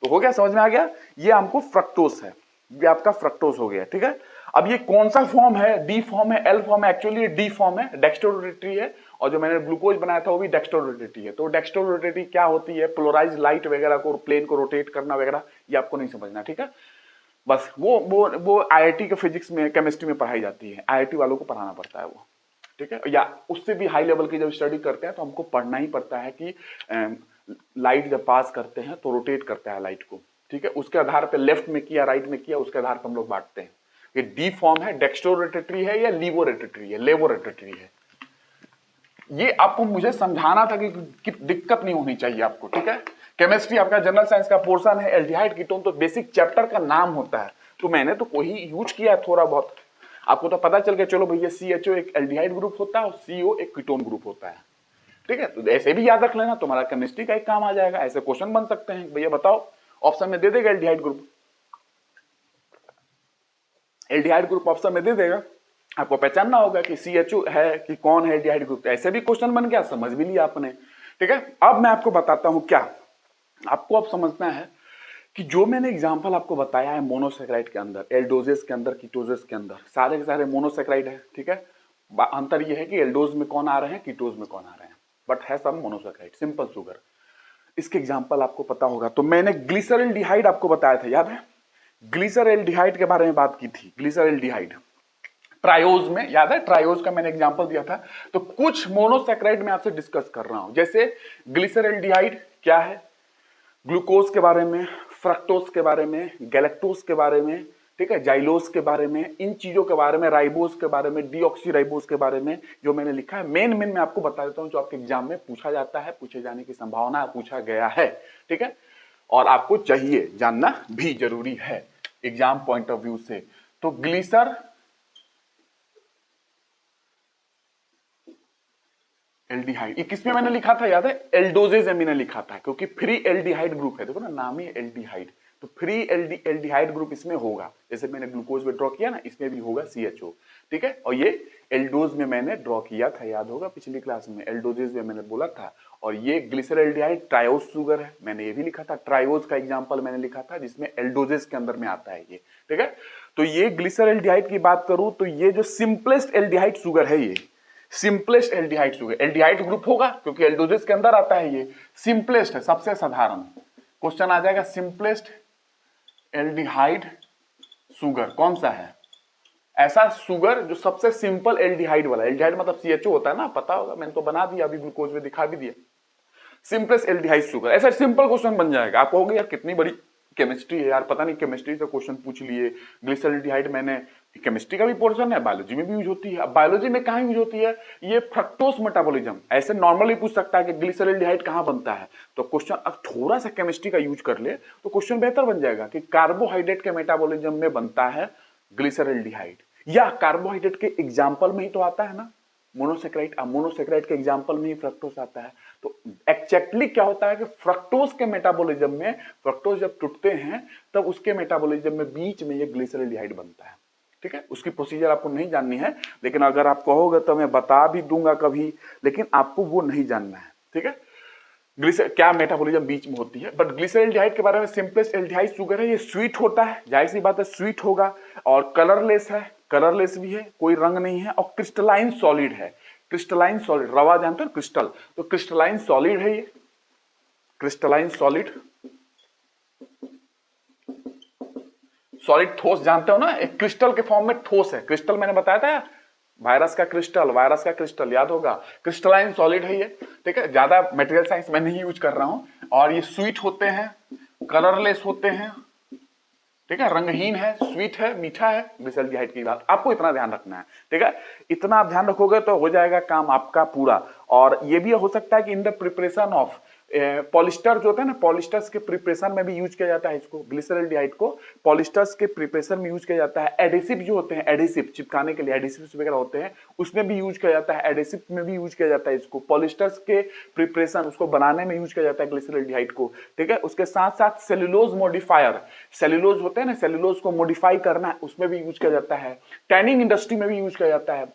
तो हो गया, समझ में आ गया, ये हमको फ्रक्टोस है, ये आपका फ्रक्टोस हो गया, ठीक है। अब ये कौन सा फॉर्म है, डी फॉर्म है, एल फॉर्म है? एक्चुअली ये डी फॉर्म है, डेक्स्ट्रोरोटेटरी है, और जो मैंने ग्लूकोज बनाया था वो भी डेक्स्ट्रोरोटेटरी है। तो डेक्स्ट्रोरोटेटरी क्या होती है? पोलराइज लाइट वगैरह को, प्लेन को रोटेट करना वगैरह, ये आपको नहीं समझना, ठीक है? बस वो आईआईटी के फिजिक्स में, केमिस्ट्री में पढ़ाई जाती है, आईआईटी वालों को पढ़ाना पड़ता है वो, ठीक है? या उससे भी हाई लेवल की जब स्टडी करते हैं तो हमको पढ़ना ही पड़ता है कि लाइट जब पास करते हैं तो रोटेट करता है लाइट को, ठीक है? उसके आधार पे लेफ्ट में किया, राइट में किया, उसके आधार पर हम लोग बांटते हैं। ये डी फॉर्म है, डेक्स्ट्रोरोटेटरी है या लीवोरोटेटरी है, लेवोरोटेटरी है। ये आपको मुझे समझाना था कि दिक्कत नहीं होनी चाहिए आपको, ठीक है? केमिस्ट्री आपका जनरल साइंस का पोर्शन है, एल्डिहाइड कीटोन तो बेसिक चैप्टर का नाम होता है, तो मैंने तो कोई यूज किया है थोड़ा बहुत, आपको तो पता चल गया, चलो भैया CHO एक एल्डिहाइड ग्रुप होता है और CO एक कीटोन ग्रुप होता है, ठीक है? तो ऐसे भी याद रख लेना, तुम्हारा केमिस्ट्री का एक काम आ जाएगा। ऐसे क्वेश्चन बन सकते हैं, भैया बताओ, ऑप्शन में दे देगा aldehyde group, aldehyde group option में दे देगा, आपको पहचानना होगा कि CHO है कि कौन है एल्डिहाइड ग्रुप। ऐसे भी क्वेश्चन बन गया, समझ भी लिया आपने, ठीक है? अब मैं आपको बताता हूं क्या आपको अब समझना है कि जो मैंने एग्जांपल आपको बताया है मोनोसेक्राइड के अंदर, एल्डोजेस के अंदर, कीटोजेस के अंदर, सारे के सारे मोनोसेक्राइड है, ठीक है? अंतर ये है कि एल्डोज में कौन आ रहे हैं, कीटोज में कौन आ रहे हैं, बट है सब मोनोसेक्राइड, सिंपल शुगर। इसके एग्जांपल आपको पता होगा। तो मैंने ग्लिसरल्डिहाइड आपको बताया था, याद है? ग्लिसरल्डिहाइड के बारे में बात की थी, ग्लिसरल्डिहाइड ट्रायोज में, याद है? ट्रायोज का मैंने एग्जांपल दिया था। तो कुछ मोनोसेक्राइड में आपसे डिस्कस कर रहा हूं, जैसे ग्लिसरल्डिहाइड क्या है, ग्लूकोज के बारे में, फ्रक्टोज के बारे में, गैलेक्टोज के बारे में, ठीक है, जाइलोज के बारे में, इन चीजों के बारे में, राइबोज के बारे में, डीऑक्सीराइबोज के बारे में जो मैंने लिखा है, मेन मैं आपको बता देता हूं, जो आपके एग्जाम में पूछा जाता है, पूछे जाने की संभावना पूछा गया है, ठीक है? और आपको चाहिए जानना भी जरूरी है एग्जाम पॉइंट ऑफ व्यू से। तो ग्लिसर एल्डिहाइड, ये किसमें मैंने लिखा था, याद है? एल्डोजेज में मैंने लिखा था, क्योंकि फ्री एल्डिहाइड ग्रुप है, देखो ना, नाम ही एल्डिहाइड, तो फ्री एल्डिहाइड ग्रुप इसमें होगा। जैसे मैंने ग्लूकोज में ड्रॉ किया ना, इसमें भी होगा CHO, ठीक है? और ये एल्डोज में मैंने ड्रॉ किया था, याद होगा पिछली क्लास में, एल्डोजेज में मैंने बोला था। और ये ग्लिसरल्डिहाइड ट्रायोज शुगर है, मैंने ये भी लिखा था, ट्रायोज का एग्जाम्पल मैंने लिखा था, जिसमें एल्डोजेज के अंदर में आता है ये, ठीक है? तो ये ग्लिसरल्डिहाइड की बात करूं तो ये जो सिंपलेस्ट एल्डिहाइड शुगर है, ये simplest aldehyde sugar, aldehyde group होगा क्योंकि एल्डोजेस के अंदर आता है, ये सिंपलेस्ट है, सबसे साधारण क्वेश्चन आ जाएगा। सिंपलेस्ट एल्डिहाइड शुगर कौन सा है? ऐसा शुगर जो सबसे सिंपल एल्डिहाइड वाला, एल्डिहाइड मतलब CHO होता है ना, पता होगा, मैंने तो बना दिया अभी, ग्लूकोज में दिखा भी दिया। सिंपलेस्ट एल्डिहाइड शुगर, ऐसा सिंपल क्वेश्चन बन जाएगा। आप कहोगे यार कितनी बड़ी केमिस्ट्री है यार, पता नहीं केमिस्ट्री से क्वेश्चन पूछ लिए। ग्लिसरल्डिहाइड मैंने, केमिस्ट्री का भी पोर्शन है, बायोलॉजी में भी यूज होती है। अब बायोलॉजी में कहां यूज होती है? ये फ्रक्टोज मेटाबॉलिज्म, ऐसे नॉर्मली पूछ सकता है कि ग्लिसरल्डिहाइड कहां बनता है, तो क्वेश्चन अब थोड़ा सा केमिस्ट्री का यूज कर ले तो क्वेश्चन बेहतर बन जाएगा कि कार्बोहाइड्रेट के मेटाबॉलिज्म में बनता है ग्लिसरल्डिहाइड, या कार्बोहाइड्रेट के एग्जाम्पल में ही तो आता है ना मोनोसेक्राइड, मोनोसेक्राइड के एग्जाम्पल में ही फ्रक्टोज आता है। तो एक्जेक्टली क्या होता है कि फ्रक्टोज के मेटाबॉलिज्म में, फ्रक्टोज जब टूटते हैं तब उसके मेटाबॉलिज्म में बीच में ये ग्लिसरल्डिहाइड बनता है, ठीक है? उसकी प्रोसीजर आपको नहीं जाननी है, लेकिन अगर आप कहोगे तो मैं बता भी दूंगा कभी, लेकिन आपको वो नहीं जानना है, ठीक है? ग्लिसर क्या मेटाबॉलिज्म बीच में होती है। बट ग्लिसरल्डिहाइड के बारे में, सिंपलेस्ट एल्डिहाइड शुगर है, ये स्वीट होता है, जाहिर सी बात है स्वीट होगा, और कलरलेस है, कलरलेस भी है, कोई रंग नहीं है, और क्रिस्टलाइन सॉलिड है। क्रिस्टलाइन सॉलिड, रवा जानते हो क्रिस्टल, तो क्रिस्टलाइन सॉलिड है ये, क्रिस्टलाइन सॉलिड। सॉलिड ठोस जानते हो ना, एक क्रिस्टल के फॉर्म में ठोस है, क्रिस्टल मैंने बताया था, वायरस का क्रिस्टल, वायरस का क्रिस्टल याद होगा, क्रिस्टलाइन सॉलिड है ये, ठीक है? ज्यादा मटेरियल साइंस मैं नहीं यूज कर रहा हूं, और ये स्वीट होते हैं, कलरलेस होते हैं, ठीक है? रंगहीन है, स्वीट है, मीठा है। ग्लिसरल्डिहाइड की बात आपको इतना ध्यान रखना है, ठीक है? इतना आप ध्यान रखोगे तो हो जाएगा काम आपका पूरा। और ये भी हो सकता है कि in the preparation of polyester जो होता है ना, पॉलिस्टर्स के प्रिपरेशन में भी यूज किया जाता है इसको, ग्लिसरल्डिहाइड को पॉलिस्टर्स के प्रिपरेशन में यूज किया जाता है। एडेसिव जो होते हैं, एडेसिव चिपकाने के लिए एडेसिव वगैरह होते हैं, उसमें भी यूज किया जाता है, एडेसिव में भी यूज किया जाता है इसको, पॉलिस्टर्स के प्रिपरेशन उसको बनाने में यूज किया जाता है ग्लिसरल्डिहाइड को, ठीक है? उसके साथ साथ सेल्यूलोज मॉडिफायर, सेल्यूलोज होते हैं ना, सेल्यूलोज को मॉडिफाई करना है, उसमें भी यूज किया जाता है, टैनिंग इंडस्ट्री में भी यूज किया जाता है,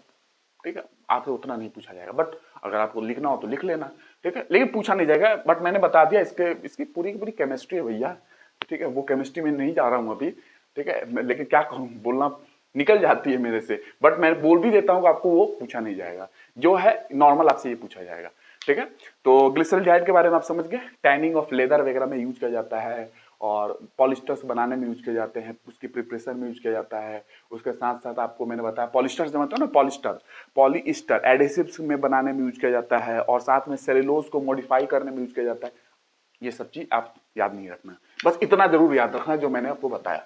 ठीक है? आपसे उतना नहीं पूछा जाएगा, बट अगर आपको लिखना हो तो लिख लेना, ठीक है? लेकिन पूछा नहीं जाएगा, बट मैंने बता दिया, इसकी पूरी की पूरी केमिस्ट्री है भैया, ठीक है? वो केमिस्ट्री में नहीं जा रहा हूं अभी, ठीक है? लेकिन क्या कहूं, बोलना निकल जाती है मेरे से, बट मैं बोल भी देता हूँ कि आपको वो पूछा नहीं जाएगा, जो है नॉर्मल आपसे ये पूछा जाएगा। ठीक है, तो ग्लिसरॉल्डिहाइड के बारे में आप समझ गए, टैनिंग ऑफ लेदर वगैरह में यूज किया जाता है, और पॉलिस्टर्स बनाने में यूज किए जाते हैं, उसकी प्रिपरेशन में यूज किया जाता है। उसके साथ साथ आपको मैंने बताया पॉलिस्टर्स जो मतलब ना पॉलिस्टर एडेसिव्स में बनाने में यूज किया जाता है, और साथ में सेलुलोज को मॉडिफाई करने में यूज किया जाता है। ये सब चीज आप याद नहीं रखना, बस इतना जरूर याद रखना जो मैंने आपको बताया,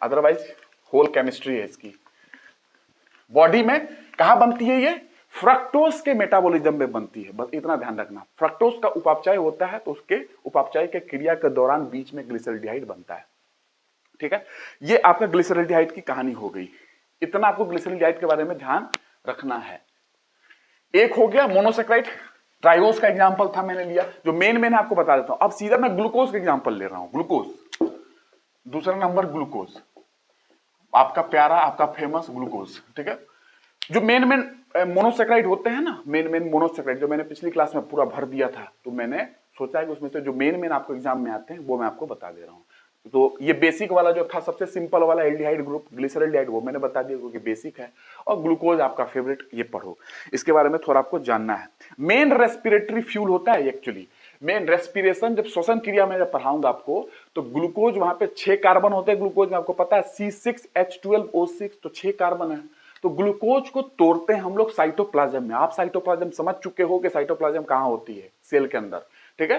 अदरवाइज होल केमिस्ट्री है इसकी। बॉडी में कहां बनती है ये, फ्रक्टोज के मेटाबॉलिज्म में बनती है, बस इतना ध्यान रखना। फ्रक्टोज का उपापचय होता है तो उसके उपापचय के क्रिया के दौरान बीच में ग्लिसरॉल्डिहाइड बनता है। ठीक है, ये आपका ग्लिसरॉल्डिहाइड की कहानी हो गई, इतना आपको ग्लिसरॉल्डिहाइड के बारे में ध्यान रखना है। एक हो गया मोनोसेक्राइड, ट्राइओस का एग्जांपल था मैंने लिया, जो मेन आपको बता देता हूं। अब सीधा मैं ग्लूकोज का एग्जांपल ले रहा हूं, ग्लूकोज, दूसरा नंबर ग्लूकोज, आपका प्यारा आपका फेमस ग्लूकोज। ठीक है, जो मेन मोनोसेक्राइड होते हैं ना, मेन मोनोसेक्राइड जो मैंने पिछली क्लास में पूरा भर दिया था, तो मैंने सोचा है कि उसमें से जो मेन आपको एग्जाम में आते हैं वो मैं आपको बता दे रहा हूं। तो ये बेसिक वाला जो था, सबसे सिंपल वाला एल्डिहाइड ग्रुप ग्लिसरॉल्डिहाइड, वो मैंने बता दिया क्योंकि बेसिक है, और ग्लूकोज आपका फेवरेट, ये पढ़ो, इसके बारे में थोड़ा आपको जानना है। मेन रेस्पिरेटरी फ्यूल होता है एक्चुअली, मेन रेस्पिरेशन जब श्वसन क्रिया में जब पढ़ाऊंगा आपको, तो ग्लूकोज वहां पे 6 कार्बन होते हैं ग्लूकोज में, आपको पता है C6H12O6, तो 6 कार्बन है। तो ग्लूकोज को तोड़ते हैं हम लोग साइटोप्लाज्म में। आप साइटोप्लाज्म समझ चुके हो कि साइटोप्लाज्म कहां होती है, सेल के अंदर। ठीक है,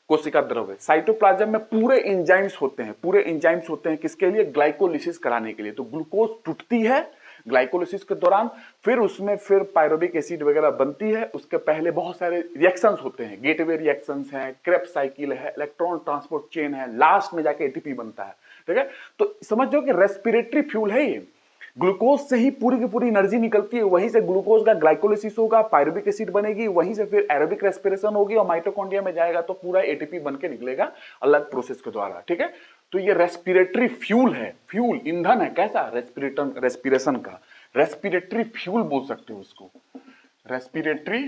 कोशिका द्रव्य, साइटोप्लाज्म में पूरे एंजाइम्स होते हैं, पूरे एंजाइम्स होते हैं किसके लिए, ग्लाइकोलिसिस कराने के लिए। तो ग्लूकोज टूटती है ग्लाइकोलिसिस के दौरान, फिर उसमें फिर पायरुविक एसिड वगैरह बनती है। उसके पहले बहुत सारे रिएक्शंस होते हैं, गेटवे रिएक्शंस हैं, क्रेब्स साइकिल है, इलेक्ट्रॉन ट्रांसपोर्ट चेन है, लास्ट में जाके एटीपी बनता है। ठीक है, तो समझ जाओ कि रेस्पिरेटरी फ्यूल है ये, ग्लूकोज से ही पूरी की पूरी एनर्जी निकलती है, वहीं से ग्लूकोज का ग्लाइकोलिसिस होगा, पायरुविक एसिड बनेगी, वहीं से फिर एरोबिक रेस्पिरेशन होगी और माइटोकॉन्ड्रिया में जाएगा तो पूरा एटीपी बन के निकलेगा अलग प्रोसेस के द्वारा। ठीक है, तो ये रेस्पिरेटरी फ्यूल है, फ्यूल ईंधन है, कैसा, रेस्पिरेशन का, रेस्पिरेटरी फ्यूल बोल सकते हो उसको, रेस्पिरेटरी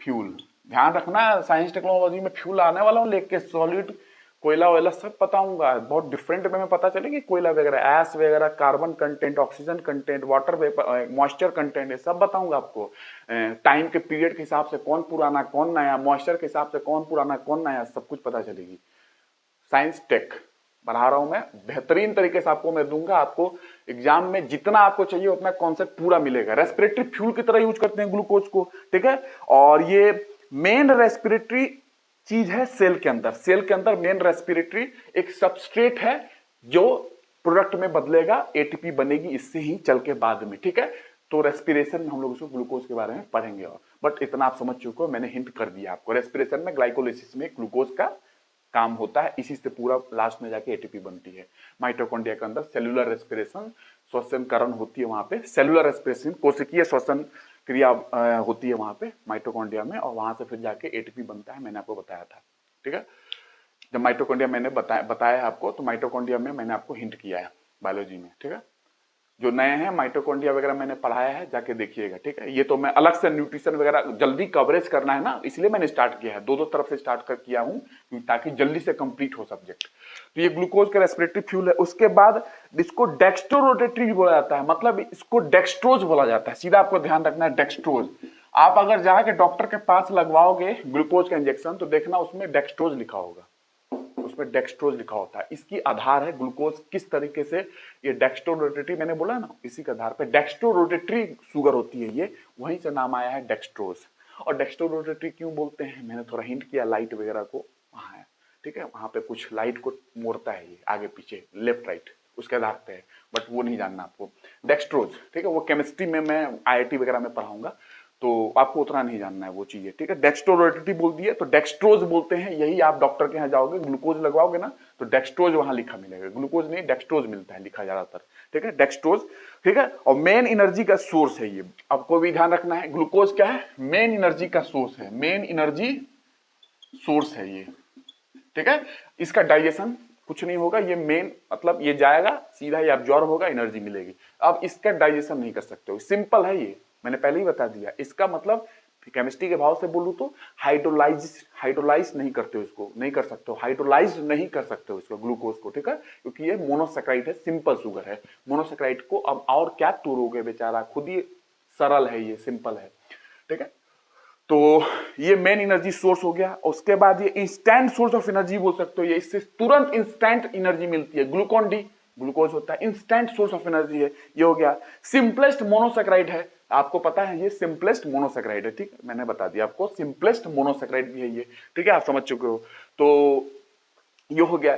फ्यूल। ध्यान रखना, साइंस टेक्नोलॉजी में फ्यूल आने वाला हूं लेके, सॉलिड कोयला वैला सब बताऊंगा, बहुत डिफरेंट वे में पता चलेगी, कोयला वगैरह, एस वगैरह, carbon content, oxygen content, water vapour, moisture content, ये सब बताऊंगा आपको। टाइम के पीरियड के हिसाब से कौन पुराना कौन नया, मॉइस्चर के हिसाब से कौन पुराना कौन नया, सब कुछ पता चलेगी। साइंस टेक पढ़ा रहा हूं मैं, बेहतरीन तरीके से आपको मैं दूंगा, आपको एग्जाम में जितना आपको चाहिए उतना कॉन्सेप्ट पूरा मिलेगा। रेस्पिरेटरी फ्यूल की तरह यूज करते हैं ग्लूकोज को। ठीक है, और ये मेन रेस्पिरेटरी चीज है सेल के अंदर, सेल के अंदर मेन रेस्पिरेटरी एक सबस्ट्रेट है जो प्रोडक्ट में बदलेगा, एटीपी बनेगी इससे ही चल के बाद में। ठीक है, तो रेस्पिरेशन में हम लोग उसको ग्लूकोज के बारे में पढ़ेंगे, और बट इतना आप समझ चुके हो, मैंने हिंट कर दिया आपको। रेस्पिरेशन में ग्लाइकोलिसिस में ग्लूकोज का काम होता है, इसी से पूरा लास्ट में जाके एटीपी बनती है। माइटोकॉन्ड्रिया के अंदर सेलुलर रेस्पिरेशन, श्वसन करण होती है वहां पे, सेलुलर रेस्पिरेशन कोशिकीय श्वसन क्रिया होती है वहां पे माइटोकॉन्ड्रिया में, और वहां से फिर जाके एटीपी बनता है, मैंने आपको बताया था। ठीक है, जब माइटोकॉन्ड्रिया मैंने बताया आपको, तो माइटोकॉन्ड्रिया में मैंने आपको हिंट किया है बायोलॉजी में। ठीक है, जो नए हैं माइटोकॉन्ड्रिया वगैरह मैंने पढ़ाया है, जाके देखिएगा। ठीक है, ये तो मैं अलग से न्यूट्रिशन वगैरह जल्दी कवरेज करना है ना, इसलिए मैंने स्टार्ट किया है, दो तरफ से स्टार्ट कर किया हूं ताकि जल्दी से कंप्लीट हो सब्जेक्ट। तो ये ग्लूकोज का रेस्पिरेटरी फ्यूल है। उसके बाद इसको डेक्स्ट्रोरोटेटरी बोला जाता है, मतलब इसको डेक्स्ट्रोज बोला जाता है, सीधा आपको ध्यान रखना है, डेक्स्ट्रोज। आप अगर जाके डॉक्टर के पास लगवाओगे ग्लूकोज का इंजेक्शन, तो देखना उसमें डेक्स्ट्रोज लिखा होगा, उसमें डेक्स्ट्रोज लिखा होता है। इसकी आधार है ग्लूकोज किस तरीके से, ये डेक्स्ट्रोरोटेटरी मैंने बोला ना, इसी के आधार पे डेक्स्ट्रोरोटेटरी शुगर होती है ये, वहीं से नाम आया है डेक्स्ट्रोज। और डेक्स्ट्रोरोटेटरी क्यों बोलते हैं, मैंने थोड़ा हिंट किया, लाइट वगैरह को वहां है। ठीक है, वहां पे कुछ लाइट को मोड़ता है ये आगे पीछे, लेफ्ट राइट, उसके आधार पे है, बट वो नहीं जानना आपको। डेक्स्ट्रोज, ठीक है, वो केमिस्ट्री में मैं आईआईटी वगैरह में पढ़ाऊंगा, तो आपको उतना नहीं जानना है वो चीजें। ठीक है, डेक्स्ट्रोरोटेटरी बोल दिए तो डेक्स्ट्रोज बोलते हैं, यही आप डॉक्टर के यहाँ जाओगे ग्लूकोज लगवाओगे ना, तो डेक्स्ट्रोज वहां लिखा मिलेगा, ग्लूकोज नहीं डेक्स्ट्रोज मिलता है लिखा ज्यादातर। ठीक है, डेक्स्ट्रोज। ठीक है, और मेन एनर्जी का सोर्स है ये, आपको भी ध्यान रखना है। ग्लूकोज क्या है, मेन एनर्जी का सोर्स है, मेन एनर्जी सोर्स है ये। ठीक है, इसका डाइजेशन कुछ नहीं होगा, ये मेन मतलब ये जाएगा सीधा, ये अब्जॉर्ब होगा, एनर्जी मिलेगी। अब इसका डाइजेशन नहीं कर सकते हो, सिंपल है ये, मैंने पहले ही बता दिया। इसका मतलब केमिस्ट्री के भाव से बोलूं तो हाइड्रोलाइज नहीं करते हो इसको, नहीं कर सकते हो, हाइड्रोलाइज नहीं कर सकते हो इसको ग्लूकोज को, ठीक है, क्योंकि ये मोनोसेक्राइड है, सिंपल शुगर है। मोनोसेक्राइड को अब और क्या तोड़ोगे बेचारा, खुद ही सरल है, ये सिंपल है, ठीक है। तो ये मेन एनर्जी सोर्स हो गया। उसके बाद ये इंस्टेंट सोर्स ऑफ एनर्जी बोल सकते हो, ये इससे तुरंत इंस्टेंट एनर्जी मिलती है, ग्लूकोन डी, ग्लूकोज होता है, इंस्टेंट सोर्स ऑफ एनर्जी है, ये हो गया। सिंपलेस्ट मोनोसेक्राइड है, आपको पता है ये सिंपलेस्ट मोनोसेक्राइड है, ठीक, मैंने बता दिया आपको, सिंपलेस्ट मोनोसेक्राइड भी है ये, ठीक है, आप समझ चुके हो। तो ये हो गया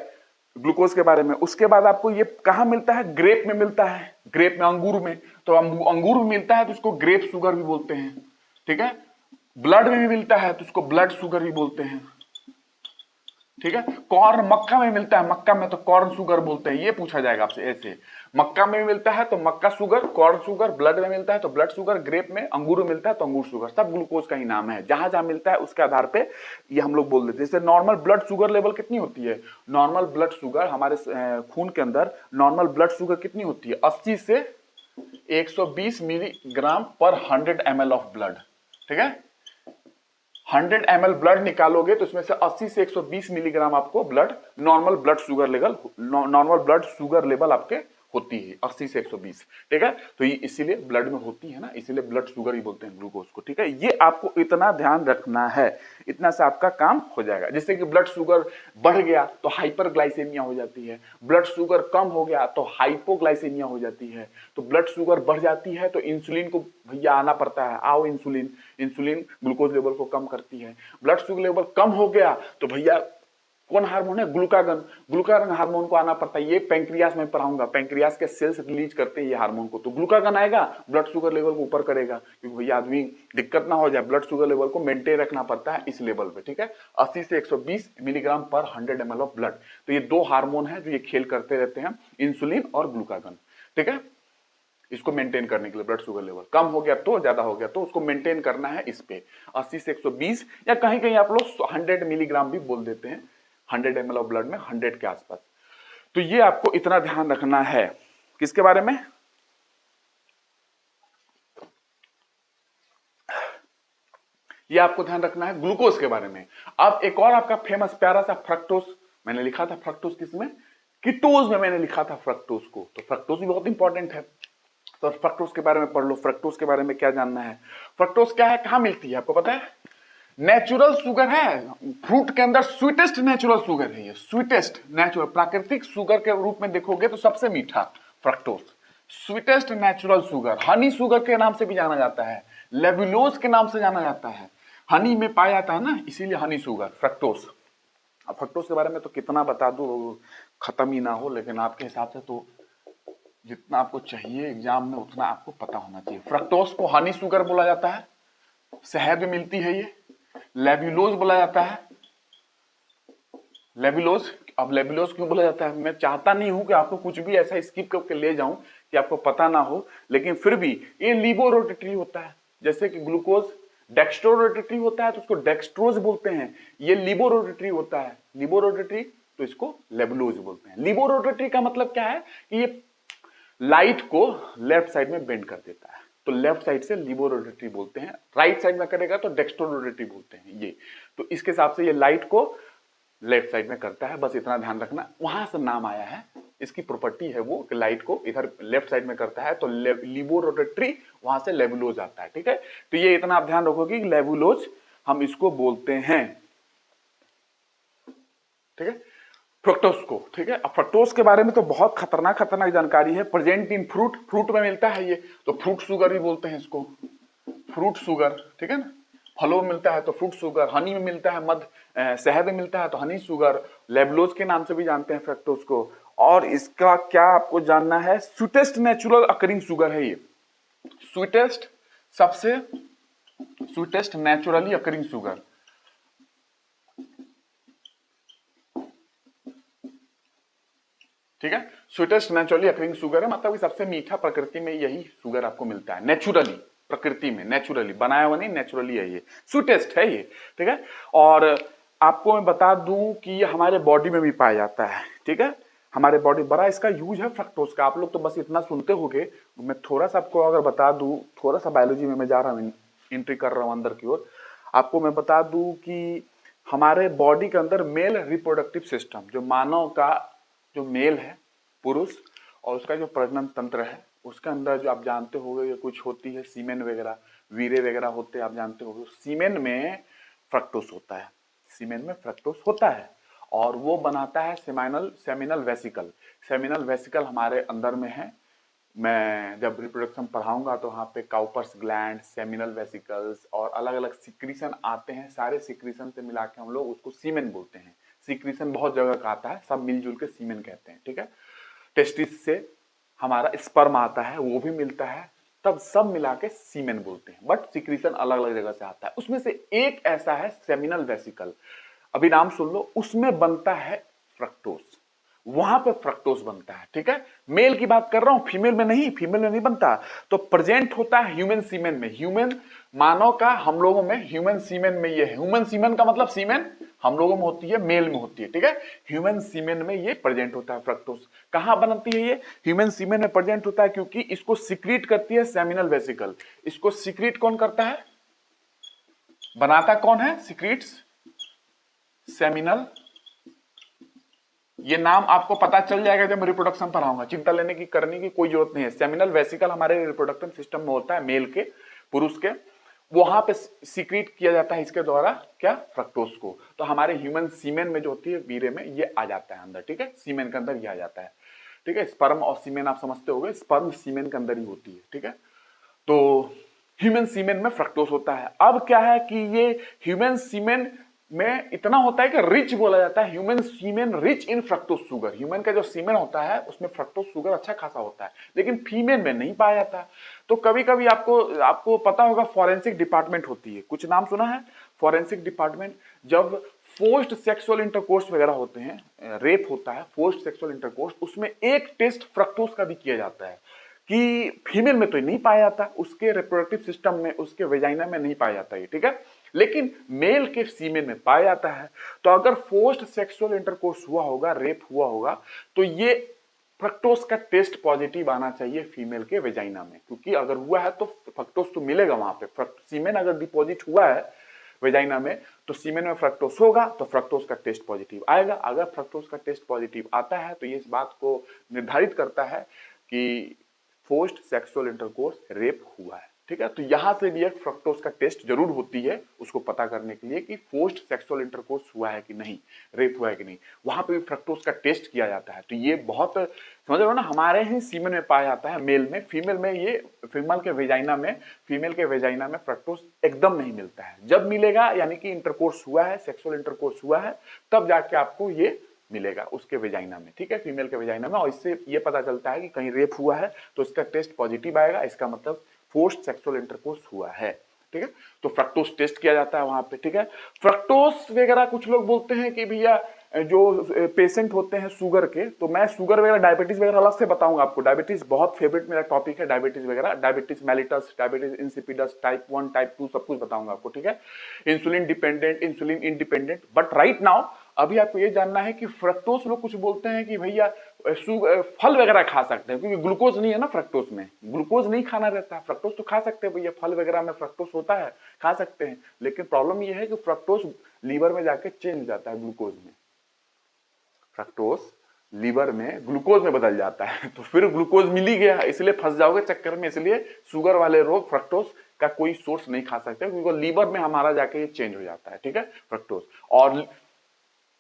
ग्लूकोज के बारे में। उसके बाद आपको ये कहां मिलता है, ग्रेप में मिलता है, ग्रेप में, अंगूर में, तो अंगूर में मिलता है तो उसको ग्रेप शुगर भी बोलते हैं, ठीक है। ब्लड में भी मिलता है तो उसको ब्लड शुगर भी बोलते हैं, ठीक है। कॉर्न, मक्का में मिलता है, मक्का में तो कॉर्न शुगर बोलते हैं, ये पूछा जाएगा आपसे ऐसे, मक्का में मिलता है तो मक्का शुगर, कॉर्न शुगर, ब्लड में मिलता है तो ब्लड शुगर, ग्रेप में, अंगूर में मिलता है तो अंगूर शुगर, सब ग्लूकोज का ही नाम है। जहां जहां मिलता है उसके आधार पे ये हम लोग बोल देते हैं। जैसे नॉर्मल ब्लड शुगर लेवल कितनी होती है, नॉर्मल ब्लड शुगर हमारे खून के अंदर नॉर्मल ब्लड शुगर कितनी होती है, 80 से 120 मिलीग्राम पर 100 ml ऑफ ब्लड, ठीक है। 100 ml ब्लड निकालोगे तो इसमें से 80 से 120 मिलीग्राम आपको blood, normal blood sugar level, normal blood sugar level आपके होती है 80 से 120, ठीक है। तो ये इसीलिए ब्लड में होती है ना, इसीलिए ब्लड शुगर ही बोलते हैं ग्लूकोज को, ठीक है। ये आपको इतना ध्यान रखना है, इतना से आपका काम हो जाएगा। जैसे कि ब्लड शुगर बढ़ गया तो हाइपरग्लाइसेमिया हो जाती है, ब्लड शुगर कम हो गया तो हाइपोग्लाइसेमिया हो जाती है। तो ब्लड शुगर बढ़ जाती है तो इंसुलिन को भैया आना पड़ता है, आओ इंसुलिन, इंसुलिन ग्लूकोज लेवल को कम करती है। ब्लड शुगर लेवल कम हो गया तो भैया कौन हार्मोन है, ग्लूकागन, ग्लूकागन हार्मोन को आना पड़ता है। ये पैंक्रियास में पढ़ाऊंगा, पैंक्रियास के सेल्स रिलीज करते हैं ये हार्मोन को, तो ग्लूकागन आएगा, ब्लड शुगर लेवल को ऊपर करेगा, क्योंकि भैया आदमी दिक्कत ना हो जाए, ब्लड शुगर लेवल को मेंटेन रखना पड़ता है इस लेवल पे, ठीक है। 80 से 120 मिलीग्राम पर 100 ml ऑफ ब्लड। तो ये दो हार्मोन है जो ये खेल करते रहते हैं, इंसुलिन और ग्लूकागन, ठीक है। इसको मेंटेन करने के लिए ब्लड शुगर लेवल कम हो गया तो, ज्यादा हो गया तो उसको मेंटेन करना है इस पे 80 से 120, या कहीं कहीं आप लोग 100 मिलीग्राम भी बोल देते हैं, 100 ml ऑफ ब्लड में 100 के आसपास। तो ये आपको इतना ध्यान रखना है, किसके बारे में, ये आपको ध्यान रखना है ग्लूकोज के बारे में। अब एक और आपका फेमस प्यारा सा फ्रक्टोज, मैंने लिखा था फ्रक्टोज किसमें, कीटोज में मैंने लिखा था फ्रक्टोज को, तो फ्रक्टोज भी बहुत इंपॉर्टेंट है। तो फ्रक्टोज के बारे में पढ़ लो, फ्रक्टोज के बारे में क्या जानना है, फ्रक्टोज क्या है, कहां मिलती है आपको पता है, नेचुरल शुगर है, फ्रूट के अंदर स्वीटेस्ट नेचुरल शुगर है ये, स्वीटेस्ट नेचुरल प्राकृतिक शुगर के रूप में देखोगे तो सबसे मीठा fructose, sweetest natural sugar, Honey sugar के नाम से भी जाना जाता है, लेबुलोज के नाम से जाना जाता है, हनी में पाया जाता है ना, इसीलिए हनी शुगर फ्रक्टोज। अब फ्रक्टोज के बारे में तो कितना बता दूं खत्म ही ना हो, लेकिन आपके हिसाब से तो जितना आपको चाहिए एग्जाम में उतना आपको पता होना चाहिए। फ्रक्टोज को हनी शुगर बोला जाता है, शहद में मिलती है ये, लेबुलोज बोला जाता है, लेबुलोज। अब लेबुलोज क्यों बोला जाता है, मैं चाहता नहीं हूं कि आपको कुछ भी ऐसा स्किप करके ले जाऊं कि आपको पता ना हो, लेकिन फिर भी ये लिबोरोटेटरी होता है, जैसे कि ग्लूकोज डेक्स्ट्रोरोटेटरी होता है तो उसको डेक्स्ट्रोज बोलते हैं, ये लिबोरोटेटरी होता है, लिबोरोटेटरी तो इसको लेबुलोज बोलते हैं। लिबोरोटेटरी का मतलब क्या है कि ये लाइट को लेफ्ट साइड में बेंड कर देता है, तो लेफ्ट साइड से लिबोरोटेटरी बोलते हैं, राइट साइड में करेगा तो डेक्स्ट्रोरोटेटरी बोलते हैं ये। तो इसके हिसाब से ये लाइट को लेफ्ट साइड में करता है, बस इतना ध्यान रखना, वहां से नाम आया है, इसकी प्रॉपर्टी है वो कि लाइट को इधर लेफ्ट साइड में करता है, तो लिबोरोटेटरी, वहां से लेबुलोज आता है, ठीक है। तो ये इतना आप ध्यान रखोगे कि लेबुलोज हम इसको बोलते हैं, ठीक है, फ्रक्टोज को, ठीक है। अब फ्रक्टोज के बारे में तो बहुत खतरनाक खतरनाक जानकारी है, प्रेजेंट इन फ्रूट, फ्रूट में मिलता है ये, तो फ्रूट शुगर भी बोलते हैं इसको, फ्रूट शुगर, ठीक है ना, फलों में मिलता है तो फ्रूट शुगर, हनी में मिलता है, मध शहद में मिलता है तो हनी शुगर, लेबुलोज के नाम से भी जानते हैं फ्रक्टोज को। और इसका क्या आपको जानना है, स्वीटेस्ट नेचुरल अकरिंग शुगर है ये, स्वीटेस्ट, सबसे स्वीटेस्ट नेचुरली अकरिंग शुगर, ठीक है। स्वीटेस्ट नेचुरली अकरिंग शुगर है, मतलब कि सबसे मीठा प्रकृति में यही शुगर आपको मिलता है, नेचुरली, प्रकृति में, नेचुरली, बनाया हुआ नहीं, नेचुरली है ये, स्वीटेस्ट है ये, ठीक है। और आपको मैं बता दूं कि ये हमारे बॉडी में भी पाया जाता है, ठीक है, हमारे बॉडी, बड़ा इसका यूज है फ्रक्टोज का, आप लोग तो बस इतना सुनते होंगे, मैं थोड़ा सा आपको अगर बता दूं, थोड़ा सा बायोलॉजी में मैं जा रहा हूं, एंट्री कर रहा हूं अंदर की ओर। आपको मैं बता दूं कि हमारे बॉडी के अंदर मेल रिप्रोडक्टिव सिस्टम, जो मानव का जो मेल है पुरुष और उसका जो प्रजनन तंत्र है, उसके अंदर जो आप जानते होंगे कुछ होती है सीमेन वगैरह, वीरे वगैरह होते हैं, आप जानते होंगे। सीमेन में फ्रक्टोस होता है, सीमेन में फ्रक्टोस होता है और वो बनाता है सेमिनल वेसिकल। सेमिनल वेसिकल हमारे अंदर में है। मैं जब रिप्रोडक्शन पढ़ाऊंगा तो वहाँ पे काउपर्स ग्लैंड, सेमिनल वेसिकल्स और अलग अलग सिक्रीशन आते हैं। सारे सिक्रीशन से मिला के हम लोग उसको सीमेन बोलते हैं। सिक्रीशन बहुत जगह का आता है, सब मिलजुल के सीमेन कहते हैं, ठीक है। टेस्टिस से हमारा स्पर्म आता है, वो भी मिलता है, तब सब मिला के सीमेन बोलते हैं। बट सिक्रीशन अलग अलग जगह से आता है। उसमें से एक ऐसा है सेमिनल वेसिकल, अभी नाम सुन लो, उसमें बनता है फ्रक्टोस, वहां पे फ्रक्टोस बनता है, ठीक है। मेल की बात कर रहा हूं, फीमेल में नहीं, फीमेल में नहीं बनता। तो प्रेजेंट होता है ह्यूमन सीमेन में, ह्यूमन मानव का, हम लोगों में ह्यूमन सीमेन में ये है। ह्यूमन सीमेन का मतलब सीमेन हम लोगों में होती है, मेल में होती है, ठीक है। ह्यूमन सीमेन में ये प्रेजेंट होता है फ्रक्टोस। कहां बनती है ये? ह्यूमन सीमेन में प्रेजेंट होता है, क्योंकि इसको सिक्रीट करती है सेमिनल वेसिकल। इसको सिक्रीट कौन करता है, बनाता कौन है? Secretes seminal. ये नाम आपको पता चल जाएगा जब मैं रिप्रोडक्शन पढ़ाऊंगा, चिंता लेने की करने की कोई जरूरत नहीं है। सेमिनल वेसिकल हमारे रिप्रोडक्टिव सिस्टम में होता है, मेल के, पुरुष के, वहां पे सीक्रेट किया जाता है इसके द्वारा, क्या? फ्रक्टोज को। तो हमारे ह्यूमन सीमेन में जो होती है, वीरे में, ये आ जाता है अंदर, ठीक है। सीमेन के अंदर ये आ जाता है, ठीक है। स्पर्म और सीमेन आप समझते होंगे, स्पर्म सीमेन के अंदर ही होती है, ठीक है। तो ह्यूमन सीमेन में फ्रक्टोज होता है। अब क्या है कि ये ह्यूमन सीमेन में इतना होता है कि रिच बोला जाता है, human semen rich in fructose sugar. Human का जो सीमेन होता है उसमें फ्रक्टोज शुगर अच्छा खासा होता है, लेकिन फीमेल में नहीं पाया जाता। तो कभी कभी आपको पता होगा, फॉरेंसिक डिपार्टमेंट होती है, कुछ नाम सुना है? फॉरेंसिक डिपार्टमेंट, जब फोर्स्ड सेक्सुअल इंटरकोर्स वगैरह होते हैं, रेप होता है, फोर्स्ड सेक्सुअल इंटरकोर्स, उसमें एक टेस्ट फ्रक्टोज का भी किया जाता है कि फीमेल में तो नहीं पाया जाता, उसके रिप्रोडक्टिव सिस्टम में, उसके वेजाइना में नहीं पाया जाता है, ठीक है, लेकिन मेल के सीमेन में पाया जाता है। तो अगर फोर्स्ड सेक्सुअल इंटरकोर्स हुआ होगा, रेप हुआ होगा, तो ये फ्रक्टोज का टेस्ट पॉजिटिव आना चाहिए फीमेल के वेजाइना में, क्योंकि अगर हुआ है तो फ्रक्टोज तो मिलेगा वहां पे। सीमेन अगर डिपॉजिट हुआ है वेजाइना में, तो सीमेन में फ्रक्टोज होगा, तो फ्रक्टोज का टेस्ट पॉजिटिव आएगा। अगर फ्रक्टोज का टेस्ट पॉजिटिव आता है तो ये इस बात को निर्धारित करता है कि फोर्स्ड सेक्सुअल इंटरकोर्स, रेप हुआ है, ठीक है। तो यहां से भी एक फ्रक्टोज का टेस्ट जरूर होती है, उसको पता करने के लिए कि फोर्स्ड सेक्सुअल इंटरकोर्स हुआ है कि नहीं, रेप हुआ है कि नहीं, वहां पे भी फ्रक्टोज का टेस्ट किया जाता है। तो ये बहुत समझ रहे हो ना, हमारे ही सीमेन में पाया जाता है, मेल में। फीमेल में ये, फीमेल के वेजाइना में, फीमेल के वेजाइना में फ्रक्टोज एकदम नहीं मिलता है। जब मिलेगा यानी कि इंटरकोर्स हुआ है, सेक्सुअल इंटरकोर्स हुआ है, तब जाके आपको ये मिलेगा उसके वेजाइना में, ठीक है, फीमेल के वेजाइना में। और इससे ये पता चलता है कि कहीं रेप हुआ है तो इसका टेस्ट पॉजिटिव आएगा, इसका मतलब फोर्स्ड सेक्सुअल इंटरकोर्स हुआ है, ठीक है। तो फ्रक्टोज टेस्ट किया जाता है वहां पे, ठीक है। फ्रक्टोज वगैरह कुछ लोग बोलते हैं कि भैया जो पेशेंट होते हैं शुगर के, तो मैं शुगर वगैरह, डायबिटीज वगैरह अलग से बताऊंगा आपको। डायबिटीज बहुत फेवरेट मेरा टॉपिक है, डायबिटीज वगैरह, diabetes mellitus, diabetes insipidus, type 1, type 2, सब कुछ बताऊंगा आपको, ठीक है। Insulin dependent, insulin independent. But right now अभी आपको ये जानना है कि फ्रक्टोज, लोग कुछ बोलते हैं कि भैया फल वगैरह खा सकते हैं, क्योंकि ग्लूकोज नहीं है ना फ्रक्टोज में, ग्लूकोज नहीं खाना रहता है। फ्रक्टोज तो खा सकते हैं भैया, फल वगैरह में फ्रक्टोज होता है, खा सकते हैं, लेकिन प्रॉब्लम ये है कि फ्रक्टोज लीवर में जाके चेंज हो जाता है ग्लूकोज में, फ्रक्टोज लीवर में ग्लूकोज में बदल जाता है, तो फिर ग्लूकोज मिल ही गया, इसलिए फंस जाओगे चक्कर में। इसलिए शुगर वाले लोग फ्रक्टोज का कोई सोर्स नहीं खा सकते, क्योंकि लीवर में हमारा जाके ये चेंज हो जाता है, ठीक है, फ्रक्टोज। और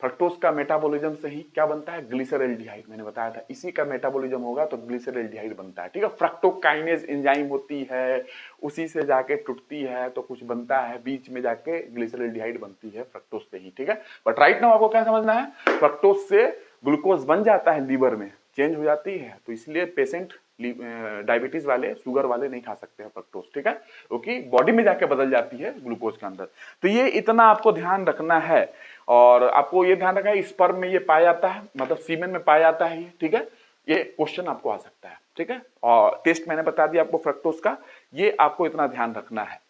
फ्रक्टोज का मेटाबॉलिज्म से ही क्या बनता है? ग्लिसरॉल्डिहाइड, मैंने बताया था, इसी का मेटाबॉलिज्म होगा तो ग्लिसरॉल्डिहाइड बनता है, ठीक है। फ्रक्टोकाइनेज एंजाइम होती है, उसी से जाके टूटती है तो कुछ बनता है, बीच में जाके ग्लिसरॉल्डिहाइड बनती है फ्रक्टोज से ही, ठीक है। बट राइट नाउ आपको क्या समझना है, फ्रक्टोज से ग्लूकोज बन जाता है, लीवर में चेंज हो जाती है, तो इसलिए पेशेंट डायबिटीज वाले, शुगर वाले नहीं खा सकते हैं फ्रक्टोज, ठीक है, क्योंकि बॉडी में जाके बदल जाती है ग्लूकोज के अंदर। तो ये इतना आपको ध्यान रखना है। और आपको ये ध्यान रखना है, स्पर्म में ये पाया जाता है, मतलब सीमेन में पाया जाता है, ठीक है। ये क्वेश्चन आपको आ सकता है, ठीक है। और टेस्ट मैंने बता दिया आपको फ्रक्टोज का, ये आपको इतना ध्यान रखना है।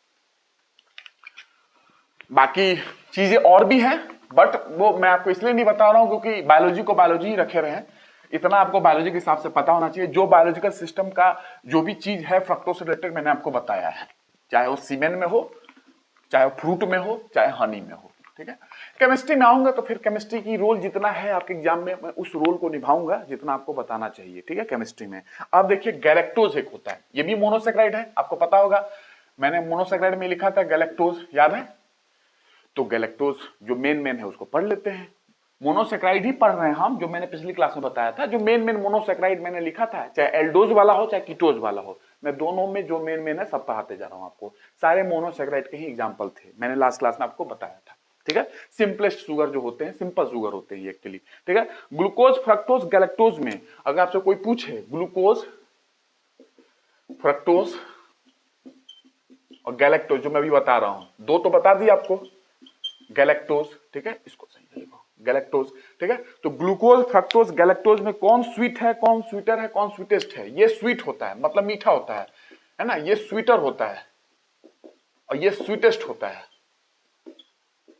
बाकी चीजें और भी हैं, बट वो मैं आपको इसलिए नहीं बता रहा हूं क्योंकि बायोलॉजी को बायोलॉजी ही रखे रहे हैं। इतना आपको बायोलॉजी के हिसाब से पता होना चाहिए, जो बायोलॉजिकल सिस्टम का जो भी चीज है फ्रक्टोज से रिलेटेड मैंने आपको बताया है। चाहे वो सीमेन में हो, चाहे वो फ्रूट में हो, चाहे हनी में हो, ठीक है। केमिस्ट्री में आऊंगा तो फिर केमिस्ट्री की रोल जितना है आपके एग्जाम में, मैं उस रोल को निभाऊंगा जितना आपको बताना चाहिए, ठीक है। केमिस्ट्री में अब देखिए गैलेक्टोज एक होता है, ये भी मोनोसेक्राइड है, आपको पता होगा, मैंने मोनोसेक्राइड में लिखा था गैलेक्टोज, याद है। तो गैलेक्टोज जो मेन है उसको पढ़ लेते हैं। मोनोसेक्राइड ही पढ़ रहे हैं हम, जो मैंने पिछली क्लास में बताया था, जो मेन मोनोसेक्राइड मैंने लिखा था, चाहे एल्डोज वाला हो चाहे कीटोज वाला हो, मैं दोनों में जो मेन है सब पढ़ाते जा रहा हूं आपको। सारे मोनोसेक्राइड के ही एग्जांपल थे, मैंने लास्ट क्लास में आपको बताया था, ठीक है। सिंपलेस्ट शुगर जो होते हैं, सिंपल शुगर होते हैं एक्चुअली, ठीक है। ग्लूकोज, फ्रक्टोज, गैलेक्टोज में अगर आपसे कोई पूछे ग्लूकोज, फ्रक्टोज और गैलेक्टोज, जो मैं अभी बता रहा हूं, दो तो बता दी आपको, गैलेक्टोज, ठीक है, इसको सही लिखो गैलेक्टोज, ठीक है। तो ग्लूकोज, फ्रक्टोज, गैलेक्टोज में कौन स्वीट है, कौन स्वीटर है, कौन स्वीटेस्ट है? ये स्वीट होता है, मतलब मीठा होता है ना, ये स्वीटर होता है और ये स्वीटेस्ट होता है,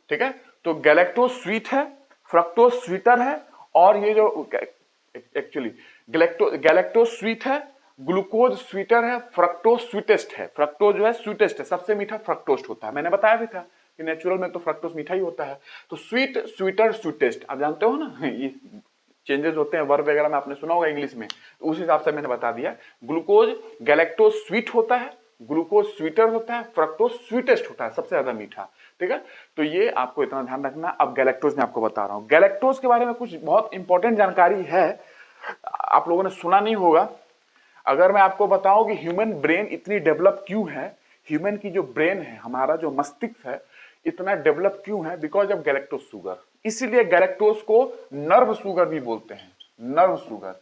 ठीक है। तो गैलेक्टोज स्वीट है, फ्रक्टोज स्वीटर है, और ये जो एक्चुअली गैलेक्टोज स्वीट है, ग्लूकोज स्वीटर है, फ्रक्टोज स्वीटेस्ट है। फ्रक्टोज जो है स्वीटेस्ट है, सबसे मीठा फ्रक्टोज होता है, मैंने बताया भी था कि नेचुरल में तो फ्रक्टोज मीठा ही होता है। तो स्वीट, स्वीटर, स्वीटेस्ट, आप जानते हो ना, ये चेंजेस होते हैं वर्ब वगैरह में, आपने सुना होगा इंग्लिश में, तो उस हिसाब से मैंने बता दिया। ग्लूकोज, गैलेक्टोज स्वीट होता है, ग्लूकोज स्वीटर होता है, फ्रक्टोज स्वीटेस्ट होता है, सबसे ज्यादा मीठा, ठीक है। तो ये आपको इतना ध्यान रखना। अब गैलेक्टोज में आपको बता रहा हूं, गैलेक्टोज के बारे में कुछ बहुत इंपॉर्टेंट जानकारी है, आप लोगों ने सुना नहीं होगा। अगर मैं आपको बताऊं कि ह्यूमन ब्रेन इतनी डेवलप क्यों है, ह्यूमन की जो ब्रेन है, हमारा जो मस्तिष्क है, इतना डेवलप क्यों है, बिकॉज ऑफ गैलेक्टोज शुगर। इसीलिए गैलेक्टोज को नर्व शुगर भी बोलते हैं, नर्व शुगर।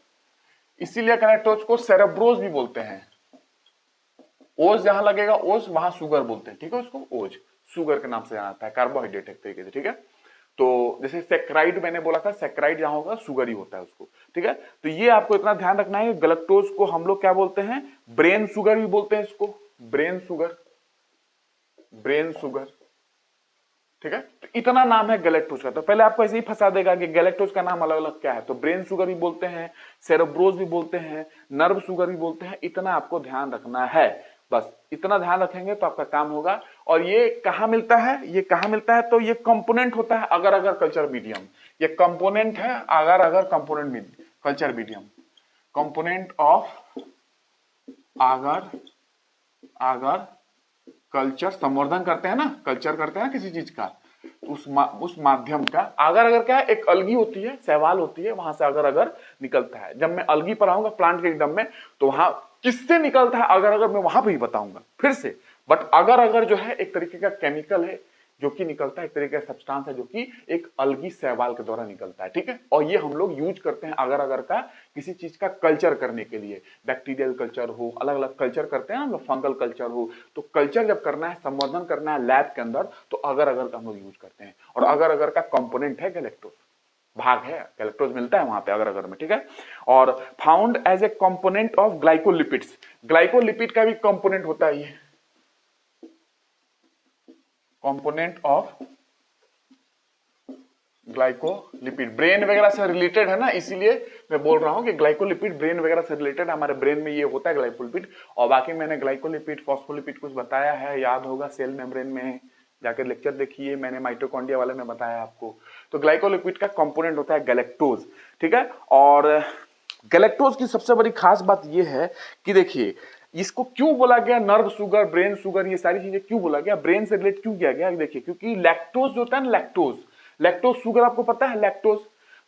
इसीलिए गैलेक्टोज को सेरेब्रोज भी बोलते हैं। ओज जहां लगेगा, ओज वहां शुगर बोलते हैं, ठीक है, उसको ओज शुगर के नाम से जाना जाता है, कार्बोहाइड्रेट एक तरीके से, ठीक है। तो जैसे सेक्राइड मैंने बोला था, सेक्राइड जहां होगा शुगर ही होता है उसको, ठीक है। तो ये आपको इतना ध्यान रखना है, गैलेक्टोज को हम लोग क्या बोलते हैं, ब्रेन शुगर भी बोलते हैं इसको, ब्रेन शुगर, ब्रेन शुगर, ठीक है। तो इतना नाम है गैलेक्टोज का। तो पहले आपको ऐसे ही फंसा देगा कि गैलेक्टोज का नाम अलग अलग क्या है, तो ब्रेन शुगर भी बोलते हैं, सेरेब्रोज भी बोलते हैं, नर्व शुगर भी बोलते हैं, इतना आपको ध्यान रखना है। बस इतना ध्यान रखेंगे तो आपका काम होगा। और ये कहां मिलता है, ये कहां मिलता है, तो ये कंपोनेंट होता है अगर अगर कल्चर मीडियम, ये कंपोनेंट है अगर अगर component culture medium, component of अगर अगर कल्चर, संवर्धन करते हैं ना, कल्चर करते हैं ना किसी चीज का, उस माध्यम का अगर अगर क्या है, एक अलगी होती है, सवाल होती है, वहां से अगर अगर निकलता है। जब मैं अलगी पर आऊंगा प्लांट के एकदम में, तो वहां किससे निकलता है अगर अगर, मैं वहां पर ही बताऊंगा फिर से। बट अगर अगर जो है एक तरीके का केमिकल है जो कि निकलता है, एक तरीके का सब्सटेंस है जो कि एक अलगी शैवाल के द्वारा निकलता है, ठीक है। और ये हम लोग यूज करते हैं अगर अगर का किसी चीज का कल्चर करने के लिए, बैक्टीरियल कल्चर हो, अलग अलग कल्चर करते हैं हम लोग, फंगल कल्चर हो, तो कल्चर जब करना है, संवर्धन करना है लैब के अंदर, तो अगर अगर का हम लोग यूज करते हैं। और अगर अगर का कंपोनेंट है गैलेक्टोज, भाग है, गैलेक्टोज मिलता है वहां पे अगर अगर में, ठीक है। और found as a component of glycolipids, glycolipid का भी कंपोनेंट होता है ये, कंपोनेंट ऑफ ग्लाइकोलिपिड, ब्रेन वगैरह से रिलेटेड है ना, इसीलिए मैं बोल रहा हूं कि ग्लाइकोलिपिड ब्रेन वगैरह से रिलेटेड, हमारे ब्रेन में ये होता है ग्लाइकोलिपिड। और बाकी मैंने ग्लाइकोलिपिड, फॉस्फोलिपिड कुछ बताया है, याद होगा, सेल मेम्ब्रेन में जाकर लेक्चर देखिए, मैंने माइटोकॉन्ड्रिया वाले में बताया आपको। तो ग्लाइकोलिपिड का कंपोनेंट होता है गैलेक्टोज, ठीक है। और गैलेक्टोज की सबसे बड़ी खास बात यह है कि देखिए, इसको क्यों बोला गया नर्व शुगर, ब्रेन शुगर, ये सारी चीजें क्यों बोला गया, ब्रेन से रिलेट क्यों किया गया, देखिए क्योंकि लैक्टोज जो होता है ना, लैक्टोज, लैक्टोज शुगर आपको पता है, लैक्टोज,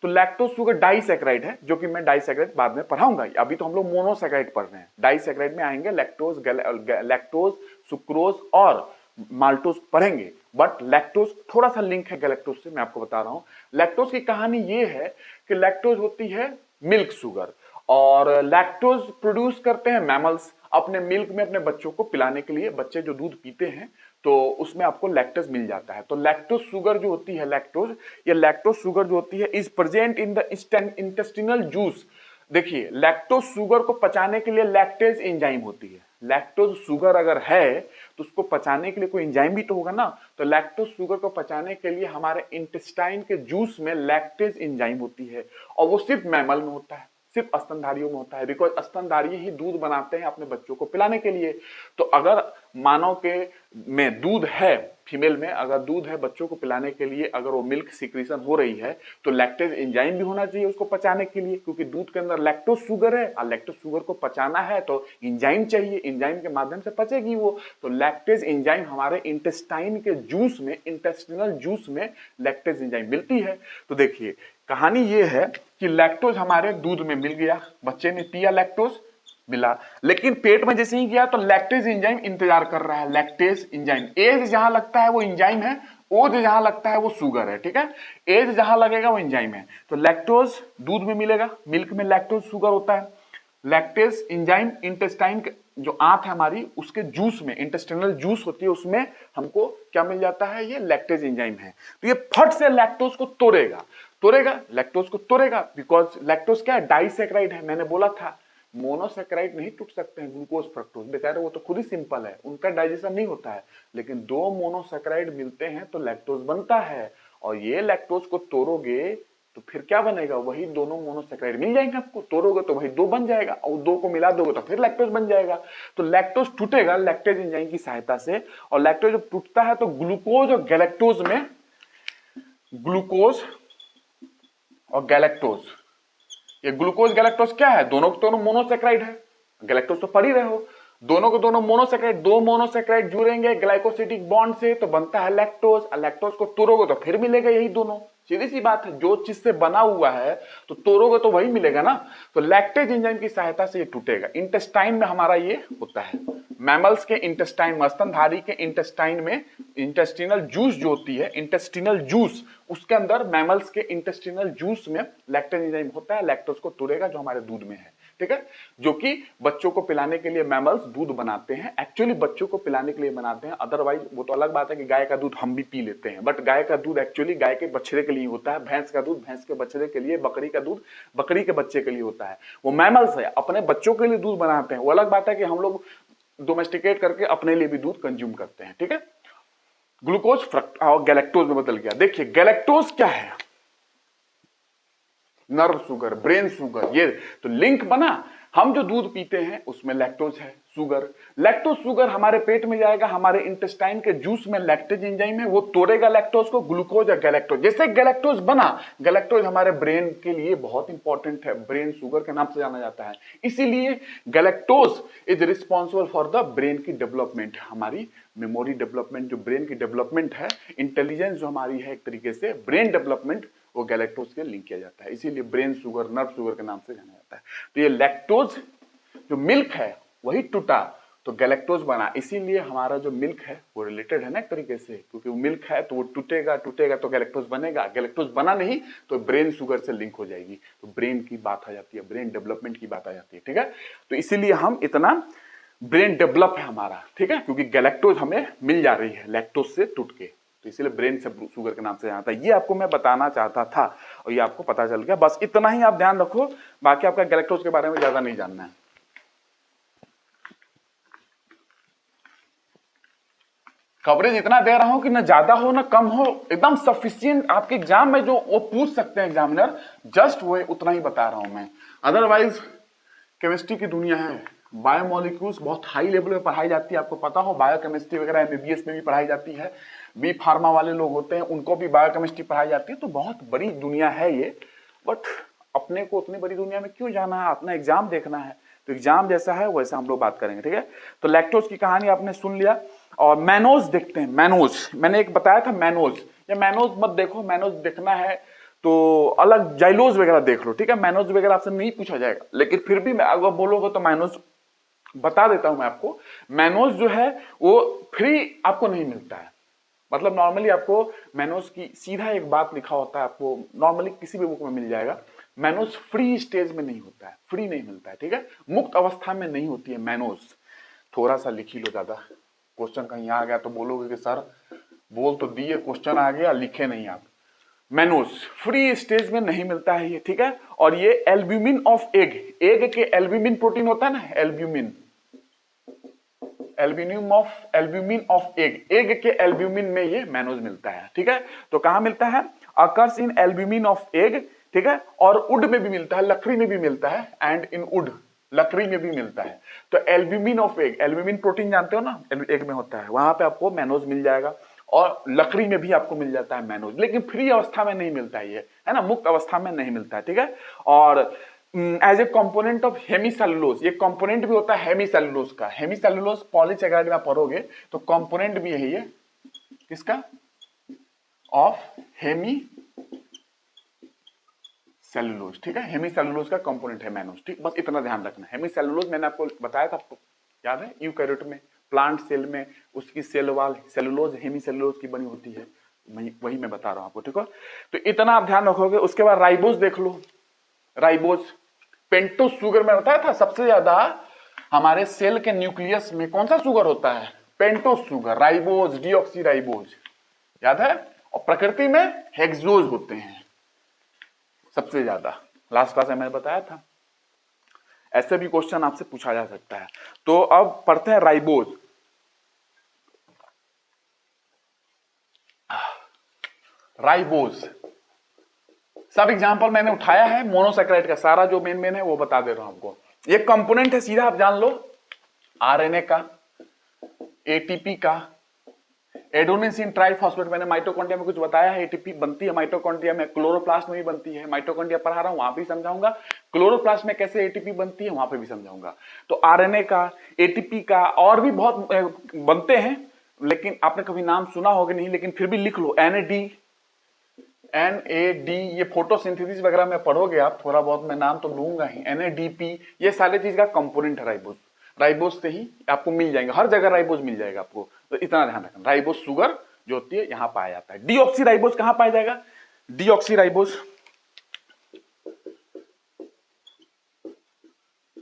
तो लैक्टोज शुगर डाइसैकेराइड है, जो कि मैं डाइसैकेराइड बाद में पढ़ाऊंगा, अभी तो हम लोग मोनोसैकेराइड पढ़ रहे हैं, डाइसैकेराइड में आएंगे, लैक्टोज, लैक्टोज, सुक्रोज और माल्टोज पढ़ेंगे। बट लैक्टोज थोड़ा सा लिंक है गैलेक्टोज से, मैं आपको बता रहा हूं। लैक्टोज की कहानी ये है कि लैक्टोज होती है मिल्क शुगर, और लैक्टोज प्रोड्यूस करते हैं मैमल्स अपने मिल्क में अपने बच्चों को पिलाने के लिए, बच्चे जो दूध पीते हैं तो उसमें आपको लैक्टोज मिल जाता है। तो लैक्टोज शुगर जो होती है, लैक्टोज, ये लैक्टोज शुगर जो होती है is present in the intestinal juice. देखिए लैक्टोज शुगर को पचाने के लिए लैक्टेज एंजाइम होती है, लैक्टोज शुगर अगर है तो उसको पचाने के लिए कोई एंजाइम भी तो होगा ना, तो लैक्टोज शुगर को पचाने के लिए हमारे इंटेस्टाइन के जूस में लैक्टेज एंजाइम होती है, और वो सिर्फ मैमल में होता है, सिर्फ स्तनधारियों में होता है, बिकॉज स्तनधारी ही दूध बनाते हैं अपने बच्चों को पिलाने के लिए। तो अगर मानव के में दूध है, फीमेल में अगर दूध है बच्चों को पिलाने के लिए, अगर वो मिल्क सिक्रीशन हो रही है तो लैक्टेज एंजाइम भी होना चाहिए उसको पचाने के लिए, क्योंकि दूध के अंदर लैक्टोज शुगर है और लैक्टोज शुगर को पचाना है तो एंजाइम चाहिए, एंजाइम के माध्यम से पचेगी वो। तो लैक्टेज एंजाइम हमारे इंटेस्टाइन के जूस में, इंटेस्टिनल जूस में लैक्टेज एंजाइम मिलती है। तो देखिए कहानी ये है कि लैक्टोज हमारे दूध में मिल गया, बच्चे ने पिया लैक्टोज मिला, लेकिन पेट में जैसे ही गया तो लैक्टेज एंजाइम इंतजार कर रहा है। लैक्टेज एंजाइम, एज जहां लगता है वो एंजाइम है, ओज जहां लगता है वो शुगर है, ठीक है। एज जहां लगेगा वो एंजाइम है। तो लैक्टोज दूध में मिलेगा, मिल्क में लैक्टोज शुगर होता है। लैक्टेज एंजाइम इंटेस्टाइन जो आंत है हमारी उसके जूस में, इंटेस्टिनल जूस होती है उसमें हमको क्या मिल जाता है, ये लैक्टेज एंजाइम है। तो ये फट से लैक्टोज को तोड़ेगा लैक्टोज को तोड़ेगा, बिकॉज लैक्टोज क्या है, डाइसैकेराइड है। मैंने बोला था मोनोसैकेराइड नहीं टूट सकते हैं, ग्लूकोज फ्रक्टोज बेचारे वो तो खुद ही सिंपल है, उनका डाइजेशन नहीं होता है, लेकिन दो मोनोसैकेराइड मिलते हैं तो लैक्टोज बनता है। और ये लैक्टोज को तोड़ोगे तो फिर क्या बनेगा, वही दोनों मोनोसैकेराइड मिल जाएंगे आपको, तोड़ोगे तो वही दो बन जाएगा और दो को मिला दोगे तो फिर लैक्टोज बन जाएगा। तो लैक्टोज टूटेगा लैक्टेज एंजाइम की सहायता से, और लैक्टोज जब टूटता है तो ग्लूकोज और गैलेक्टोज में, ग्लूकोज और गैलेक्टोज, ये ग्लूकोज गैलेक्टोज क्या है, दोनों के दोनों मोनोसैकेराइड है, गैलेक्टोज तो पढ़ ही रहे हो, दोनों के दोनों मोनोसैकेराइड, दो मोनोसैकेराइड जुड़ेंगे ग्लाइकोसिडिक बॉन्ड से तो बनता है लैक्टोज, और लैक्टोज को तोड़ोगे तो फिर मिलेगा यही दोनों, सीधी सी बात है, जो चीज से बना हुआ है तो तोड़ोगे तो वही मिलेगा ना। तो लैक्टेज एंजाइम की सहायता से ये टूटेगा। इंटेस्टाइन में हमारा ये होता है, मैमल्स के इंटेस्टाइन में, स्तनधारी के इंटेस्टाइन में इंटेस्टिनल जूस जो होती है, इंटेस्टिनल जूस, उसके अंदर मैमल्स के इंटेस्टिनल जूस में लैक्टेज एंजाइम होता है, लैक्टोज को तोड़ेगा जो हमारे दूध में है, ठीक है। जो कि बच्चों को पिलाने के लिए मैमल्स दूध बनाते हैं, एक्चुअली बच्चों को पिलाने के लिए बनाते हैं, अदरवाइज वो तो अलग बात है कि गाय का दूध हम भी पी लेते हैं, बट गाय का दूध एक्चुअली गाय के बछड़े के लिए होता है, भैंस का दूध भैंस के बछड़े के लिए, बकरी का दूध बकरी के बच्चे के लिए होता है। वो मैमल्स है, अपने बच्चों के लिए दूध बनाते हैं, वो अलग बात है कि हम लोग डोमेस्टिकेट करके अपने लिए भी दूध कंज्यूम करते हैं, ठीक है। ग्लूकोज फ्रक्ट और गैलेक्टोज में बदल गया। देखिए गैलेक्टोज क्या है, नर्व शुगर, ब्रेन शुगर, ये तो लिंक बना। हम जो दूध पीते हैं उसमें लैक्टोज है, शुगर, लैक्टोज शुगर हमारे पेट में जाएगा, हमारे इंटेस्टाइन के जूस में लैक्टेज एंजाइम है, वो तोड़ेगा लैक्टोज को, ग्लूकोज या गैलेक्टोज। जैसे गैलेक्टोज बना, गैलेक्टोज हमारे ब्रेन के लिए बहुत इंपॉर्टेंट है, ब्रेन शुगर के नाम से जाना जाता है, इसीलिए galactose is responsible for the brain की डेवलपमेंट, हमारी मेमोरी डेवलपमेंट, जो ब्रेन की डेवलपमेंट है, इंटेलिजेंस जो हमारी है, एक तरीके से ब्रेन डेवलपमेंट, वो गैलेक्टोज से लिंक किया जाता है, इसीलिए ब्रेन शुगर, नर्व शुगर के नाम से जाना जाता है। तो ये लैक्टोज जो मिल्क है वही टूटा तो गैलेक्टोज बना, इसीलिए हमारा जो मिल्क है वो रिलेटेड है ना एक तरीके से, क्योंकि वो मिल्क है तो वो टूटेगा तो गैलेक्टोज बनेगा, गैलेक्टोज बना नहीं तो ब्रेन शुगर से लिंक हो जाएगी, तो ब्रेन की बात आ जाती है, ब्रेन डेवलपमेंट की बात आ जाती है, ठीक है। तो इसीलिए हम इतना ब्रेन डेवलप है हमारा, ठीक है, क्योंकि गैलेक्टोज हमें मिल जा रही है लैक्टोज से टूट के, तो इसीलिए ब्रेन से शुगर के नाम से आता है। ये आपको मैं बताना चाहता था और ये आपको पता चल गया, बस इतना ही आप ध्यान रखो, बाकी आपका गैलेक्टोज के बारे में ज्यादा नहीं जानना है। कवरेज इतना दे रहा हूं कि ना ज्यादा हो ना कम हो, एकदम सफिशिएंट आपके एग्जाम में जो वो पूछ सकते हैं एग्जामिनर, जस्ट वो उतना ही बता रहा हूं मैं। अदरवाइज केमिस्ट्री की दुनिया है, बायोमोलिक्यूल्स बहुत हाई लेवल पे पढ़ाई जाती है, आपको पता हो, बायोकेमिस्ट्री वगैरह एमबीबीएस में भी पढ़ाई जाती है, बी फार्मा वाले लोग होते हैं उनको भी बायोकेमिस्ट्री पढ़ाई जाती है, तो बहुत बड़ी दुनिया है ये। बट अपने को उतनी बड़ी दुनिया में क्यों जाना है, अपना एग्जाम देखना है, तो एग्जाम जैसा है वैसा हम लोग बात करेंगे, ठीक है। तो लैक्टोज की कहानी आपने सुन लिया, और मैनोज देखते हैं। मैनोज मैंने एक बताया था, मैनोज, या मैनोज मत देखो, मैनोज देखना है तो अलग जाइलोज वगैरह देख लो, ठीक है। मैनोज वगैरह आपसे नहीं पूछा जाएगा, लेकिन फिर भी मैं अगर बोलोगे तो मैनोज बता देता हूं मैं आपको। मैनोज जो है वो फ्री आपको नहीं मिलता है, मतलब नॉर्मली आपको मैनोज की सीधा एक बात लिखा होता है, आपको नॉर्मली किसी भी बुक में मिल जाएगा। मैनोज फ्री स्टेज में नहीं होता है, फ्री नहीं मिलता है, ठीक है, मुक्त अवस्था में नहीं होती है मैनोज। थोड़ा सा लिख ही लो, ज्यादा क्वेश्चन कहीं आ गया तो बोलोगे कि सर बोल तो दिए, क्वेश्चन आ गया लिखे नहीं आप। मैनोज फ्री स्टेज में नहीं मिलता है ये, ठीक है। और ये एल्ब्यूमिन ऑफ एग, एग के एल्ब्यूमिन प्रोटीन होता है ना, albumin, albumin of egg, egg के एल्ब्यूमिन में ये मैनोज मिलता है, ठीक है। तो कहां मिलता है, occurs in albumin of egg, ठीक है, और उड में भी मिलता है, लकड़ी में भी मिलता है, एंड इन उड, लकड़ी में भी मिलता है। तो albumin of egg, albumin protein जानते हो ना, एग में होता है, वहां पे आपको मैनोज मिल जाएगा। और लकड़ी में भी आपको मिल जाता है मैनोज, लेकिन फ्री अवस्था में नहीं मिलता है, ये है ना, मुक्त अवस्था में नहीं मिलता है, ठीक है। और as a component of hemicellulose, ये कंपोनेंट भी होता है हेमीसेलुलोज का। हेमीसेलुलोज पॉलीसेकेराइड में आप पढ़ोगे तो कंपोनेंट भी है ये, किसका, ऑफ हेमी सेलुलोज, ठीक है। हेमीसेलुलोज का कंपोनेंट है मैनोज, ठीक, बस इतना ध्यान रखना। हेमीसेलुलोज मैंने आपको बताया था, आपको याद है, यूकैरियोट में, प्लांट सेल में उसकी सेल वाल सेलुलोज हेमीसेलुलोज की बनी होती है, वही मैं बता रहा हूं आपको, ठीक है। तो इतना आप ध्यान रखोगे। उसके बाद राइबोज देख लो, राइबोज पेंटोज शुगर में बताया था सबसे ज्यादा हमारे सेल के न्यूक्लियस में कौन सा शुगर होता है, pentose sugar, ribose, deoxy ribose, याद है। और प्रकृति में हेक्सोज होते हैं सबसे ज्यादा, लास्ट क्लास में मैंने बताया था। ऐसे भी क्वेश्चन आपसे पूछा जा सकता है। तो अब पढ़ते हैं राइबोज। राइबोज सब एग्जांपल मैंने उठाया है मोनोसैकेराइड का, सारा जो मेन है वो बता दे रहा हूं आपको। ये कंपोनेंट है, सीधा आप जान लो, आरएनए का, एटीपी का, एडोनिसिन ट्राइफॉस्फेट, मैंने माइटोकॉन्ड्रिया में कुछ बताया है, एटीपी बनती है माइटोकॉन्ड्रिया में, क्लोरोप्लास्ट में भी बनती है, माइटोकॉन्ड्रिया पढ़ा रहा हूं वहां भी समझाऊंगा, क्लोरोप्लास्ट में कैसे एटीपी बनती है वहां पे भी समझाऊंगा। तो आरएनए का, एटीपी का, और भी बहुत बनते हैं, लेकिन आपने कभी नाम सुना होगा नहीं, लेकिन फिर भी लिख लो, एनएडी, ये फोटोसिंथेसिस वगैरह में पढ़ोगे आप, थोड़ा बहुत मैं नाम तो लूंगा ही, एनएडीपी, ये सारे चीज का कंपोनेंट है राइबोज। राइबोज से ही आपको मिल जाएंगे, हर जगह राइबोज मिल जाएगा आपको, तो इतना ध्यान रखना। राइबोज शुगर जो होती है यहां पाया जाता है। डीऑक्सी राइबोज कहां पाया जाएगा, डीऑक्सी राइबोज,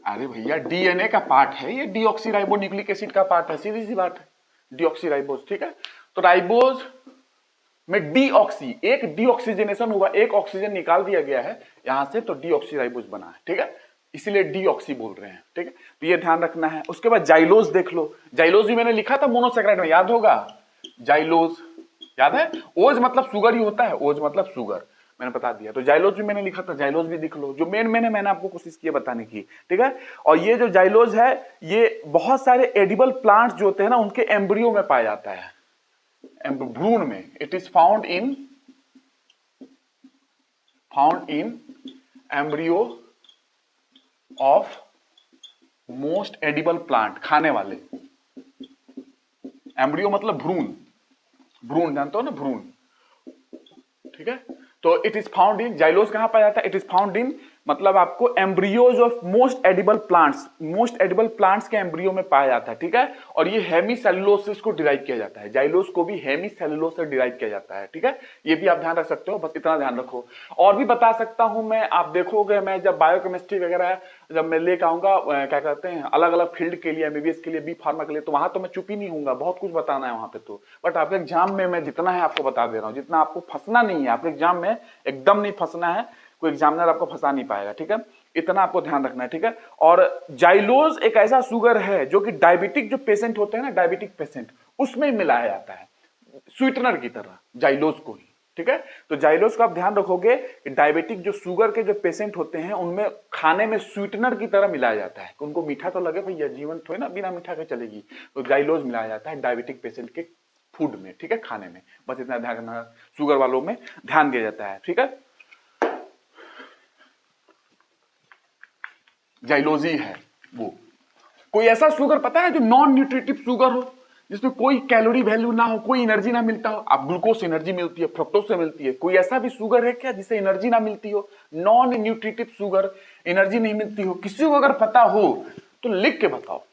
अरे भैया डीएनए का पार्ट है ये, डीऑक्सी राइबो न्यूक्लिक एसिड का पार्ट है, सीधी सी बात है, डीऑक्सी राइबोज, ठीक है। तो राइबोज में डीऑक्सी, एक डीऑक्सीजनेशन हुआ, एक ऑक्सीजन निकाल दिया गया है यहां से, तो डीऑक्सी राइबोज बना है, ठीक है, इसीलिए डीऑक्सी बोल रहे हैं, ठीक है। तो ये ध्यान रखना है। उसके बाद जाइलोज देख लो, जाइलोज भी मैंने लिखा था मोनोसैकेराइड में, याद होगा, जाइलोज याद है, ओज मतलब शुगर ही होता है, ओज मतलब शुगर, मैंने बता दिया। तो जाइलोज भी मैंने लिखा था, जाइलोज भी दिख लो, जो मैंने आपको कोशिश की बताने की, ठीक है। और ये जो जाइलोज है, ये बहुत सारे एडिबल प्लांट्स जो होते हैं ना, उनके एम्ब्रियो में पाया जाता है, भ्रूण में। It is found in embryo of most edible plant, खाने वाले, एम्ब्रियो मतलब भ्रूण, भ्रूण जानते हो ना, भ्रूण, ठीक है। तो it is found in, xylose कहां पाया जाता है, इट इज फाउंड इन मतलब आपको embryos of most edible plants, most edible plants के एम्ब्रियो में पाया जाता है, ठीक है। और ये हेमीसेलुलोज से इसको डिराइव किया जाता है, जाइलोज को भी हेमीसेलुलोज से डिराइव किया जाता है, ठीक है। ये भी आप ध्यान रख सकते हो, बस इतना ध्यान रखो। और भी बता सकता हूं मैं, आप देखोगे मैं जब बायोकेमिस्ट्री वगैरह जब मैं लेकर आऊंगा, क्या कहते हैं, अलग अलग फील्ड के लिए, एमबीबीएस के लिए, बी फार्मा के लिए, तो वहां तो मैं चुप ही नहीं हूंगा, बहुत कुछ बताना है वहां पे तो। बट आपके एग्जाम में मैं जितना है आपको बता दे रहा हूँ, जितना आपको फंसना नहीं है, आपके एग्जाम में एकदम नहीं फंसना है, कोई एग्जामिनर आपको फंसा नहीं पाएगा, ठीक है। इतना आपको ध्यान रखना है, ठीक है। और जाइलोज एक ऐसा शुगर है जो कि डायबिटिक जो पेशेंट होते हैं ना, डायबिटिक पेशेंट, उसमें मिलाया जाता है स्वीटनर की तरह, जाइलोज को ही, ठीक है। तो जाइलोज का आप ध्यान रखोगे कि डायबिटिक जो शुगर के जो पेशेंट होते हैं उनमें खाने में स्वीटनर की तरह मिलाया जाता है, उनको मीठा तो लगे भैया, जीवन थोड़ी ना बिना मीठा के चलेगी, तो जाइलोज मिलाया जाता है डायबिटिक पेशेंट के फूड में, ठीक है, खाने में, बस इतना ध्यान रखना, शुगर वालों में ध्यान दिया जाता है, ठीक है। जाइलोजी है वो। कोई ऐसा शुगर पता है जो नॉन न्यूट्रिटिव शुगर हो, जिसमें कोई कैलोरी वैल्यू ना हो, कोई एनर्जी ना मिलता हो, आप ग्लूकोज से एनर्जी मिलती है, फ्रक्टोज से मिलती है, कोई ऐसा भी शुगर है क्या जिससे एनर्जी ना मिलती हो, नॉन न्यूट्रिटिव शुगर, एनर्जी नहीं मिलती हो? किसी को अगर पता हो तो लिख के बताओ,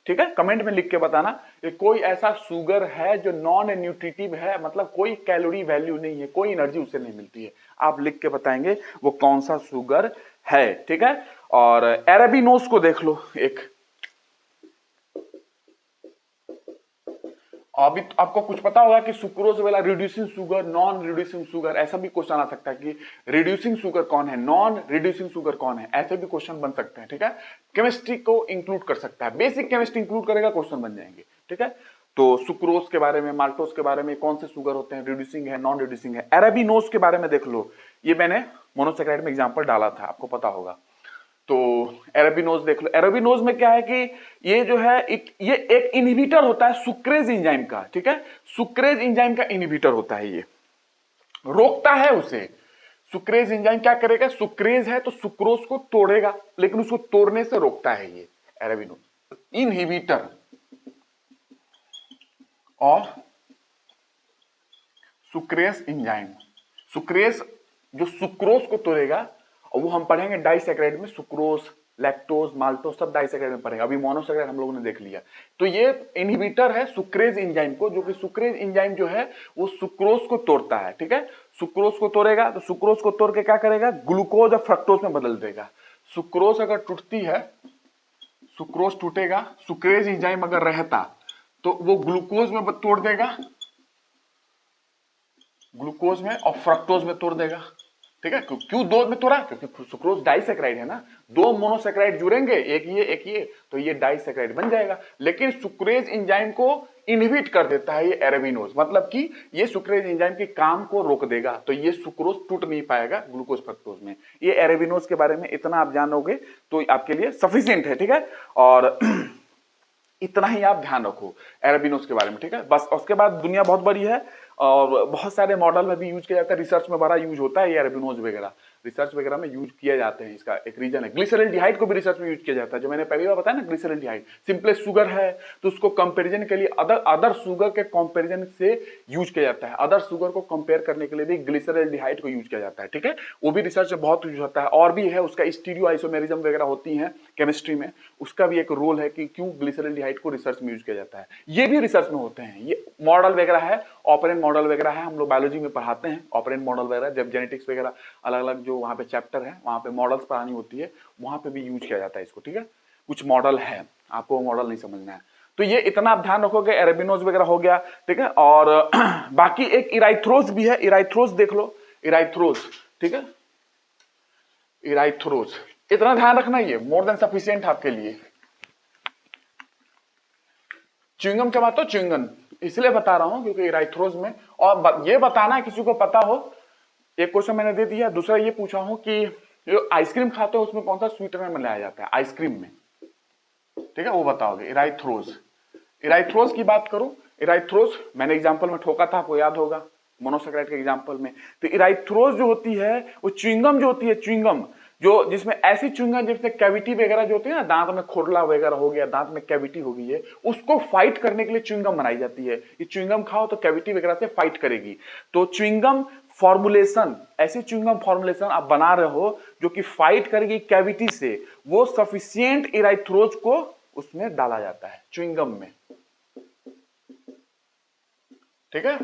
ठीक है, कमेंट में लिख के बताना कि कोई ऐसा शुगर है जो नॉन न्यूट्रिटिव है, मतलब कोई कैलोरी वैल्यू नहीं है, कोई एनर्जी उससे नहीं मिलती है, आप लिख के बताएंगे वो कौन सा शुगर है, ठीक है। और एराबिनोज को देख लो, एक अभी आपको कुछ पता होगा कि सुक्रोज वाला reducing sugar, non reducing sugar, ऐसा भी क्वेश्चन आ सकता है कि रिड्यूसिंग शुगर कौन है, नॉन रिड्यूसिंग शुगर कौन है, ऐसे भी क्वेश्चन बन सकते हैं, ठीक है। केमिस्ट्री को इंक्लूड कर सकता है, बेसिक केमिस्ट्री इंक्लूड करेगा, क्वेश्चन बन जाएंगे, ठीक है। तो सुक्रोज के बारे में, माल्टोज के बारे में, कौन से शुगर होते हैं, रिड्यूसिंग है, नॉन रिड्यूसिंग है। एराबिनोज के बारे में देख लो, ये मैंने मोनोसैकेराइड में एग्जांपल डाला था, आपको पता होगा। तो एराबिनोज देख लो। एराबिनोज में क्या है कि ये जो है ये एक इनहिबिटर होता है सुक्रेज एंजाइम का, ठीक है, सुक्रेज एंजाइम का इनहिबिटर होता है, ये रोकता है उसे। सुक्रेज एंजाइम क्या करेगा, सुक्रेज है तो सुक्रोज को तोड़ेगा, लेकिन उसको तोड़ने से रोकता है ये एराबिनोज, inhibitor of sucrase enzyme. Sucrase जो सुक्रोज को तोड़ेगा, और वो हम पढ़ेंगे डाइसैकेराइड में, सुक्रोज, लैक्टोज, माल्टोज सब डाइसैकेराइड में पढ़ेंगे, अभी मोनोसैकेराइड हम लोगों ने देख लिया। तो ये इनहिबिटर है सुक्रेज एंजाइम को, जो कि सुक्रेज एंजाइम जो है वो सुक्रोज को तोड़ता है, ठीक है। सुक्रोज को तोड़ेगा तो सुक्रोज को तोड़ के क्या करेगा, ग्लूकोज और फ्रक्टोज में बदल देगा। सुक्रोज अगर टूटती है, सुक्रोज टूटेगा, सुक्रेज एंजाइम अगर रहता तो वो ग्लूकोज में तोड़ देगा, ग्लूकोज में और फ्रक्टोज में तोड़ देगा, ठीक है। क्यों दो में तोड़ा, क्योंकि सुक्रोज डाइसैकेराइड है ना, दो मोनोसैकेराइड जुड़ेंगे, एक ये तो ये डाइसैकेराइड बन जाएगा। लेकिन सुक्रेज एंजाइम को इनहिबिट कर देता है ये एराबिनोज, मतलब कि ये सुक्रेज एंजाइम के काम को रोक देगा, तो ये सुक्रोज टूट नहीं पाएगा ग्लूकोज फ्रक्टोज में। ये एराबिनोज के बारे में इतना आप जानोगे तो आपके लिए सफिशिएंट है, ठीक है। और इतना ही आप ध्यान रखो एराबिनोज के बारे में, ठीक है। बस उसके बाद दुनिया बहुत बड़ी है और बहुत सारे मॉडल में भी यूज किया जाता है, रिसर्च में बड़ा यूज होता है ये एराबिनोज वगैरह, रिसर्च वगैरह में यूज किए जाते हैं। इसका एक रीजन है ग्लिसरॉल्डिहाइड को भी रिसर्च में यूज किया जाता है, जो मैंने पहली बार बताया ना, ग्लिसरॉल्डिहाइड सिंपलेस्ट शुगर है तो उसको कंपैरिजन के लिए अदर शुगर के कंपैरिजन से यूज किया जाता है, अदर शुगर को कंपेयर करने के लिए भी ग्लिसरॉल्डिहाइड को यूज किया जाता है, ठीक है। वो भी रिसर्च में बहुत यूज होता है। और भी है उसका स्टीरियो आइसोमेरिज्म वगैरह होती है केमिस्ट्री में, उसका भी एक रोल है कि क्यों ग्लिसरॉल्डिहाइड को रिसर्च में यूज किया जाता है। ये भी रिसर्च में होते हैं, ये मॉडल वगैरह है, ऑपरेंट मॉडल वगैरह है, हम लोग बायोलॉजी में पढ़ाते हैं ऑपरेंट मॉडल वगैरह, जब जेनेटिक्स वगैरह अलग अलग जो वहां पे चैप्टर है वहां पे मॉडल्स पढ़ानी होती है, वहां पे भी यूज किया जाता है इसको, ठीक है। कुछ मॉडल है, आपको मॉडल नहीं समझना है। तो ये इतना आप ध्यान रखोगे, एराबिनोज वगैरह हो गया, ठीक है। और बाकी एक इराइथ्रोज भी है, इराइथ्रोज देख लो, इराइथ्रोज, ठीक है, इराइथ्रोज इतना ध्यान रखना, ये मोर देन सफिशिएंट आपके लिए। च्युइंगम क्या बात हो, च्युइंगम इसलिए बता रहा हूं क्योंकि इराइथ्रोज में, और ये बताना है किसी को पता हो, एक क्वेश्चन मैंने दे दिया। दूसरा ये पूछा हूं कि जो आइसक्रीम खाते हो उसमें कौन सा स्वीटनर मिलाया जाता है आइसक्रीम में, ठीक है, वो बताओगे। इराइथ्रोज, इराइथ्रोज की बात करूं, इराइथ्रोज मैंने एग्जांपल में ठोका था, आपको याद होगा मोनोसैकेराइड के एग्जांपल में। तो इराइथ्रोज जो होती है वो च्युइंगम जो होती है, च्युइंगम जो जिसमें ऐसी च्युइंगम जिसमें कैविटी वगैरह जो होती है ना, दांत में खोरला वगैरह हो गया, दांत में कैविटी हो गई है, उसको फाइट करने के लिए च्युइंगम बनाई जाती है। ये च्युइंगम खाओ तो कैविटी वगैरह से फाइट करेगी। तो च्युइंगम फॉर्मुलेशन, ऐसी च्युइंगम फॉर्मुलेशन आप बना रहे हो जो कि फाइट करेगी कैविटी से, वो सफिशिएंट इराइथ्रोज को उसमें डाला जाता है च्युइंगम में, ठीक है।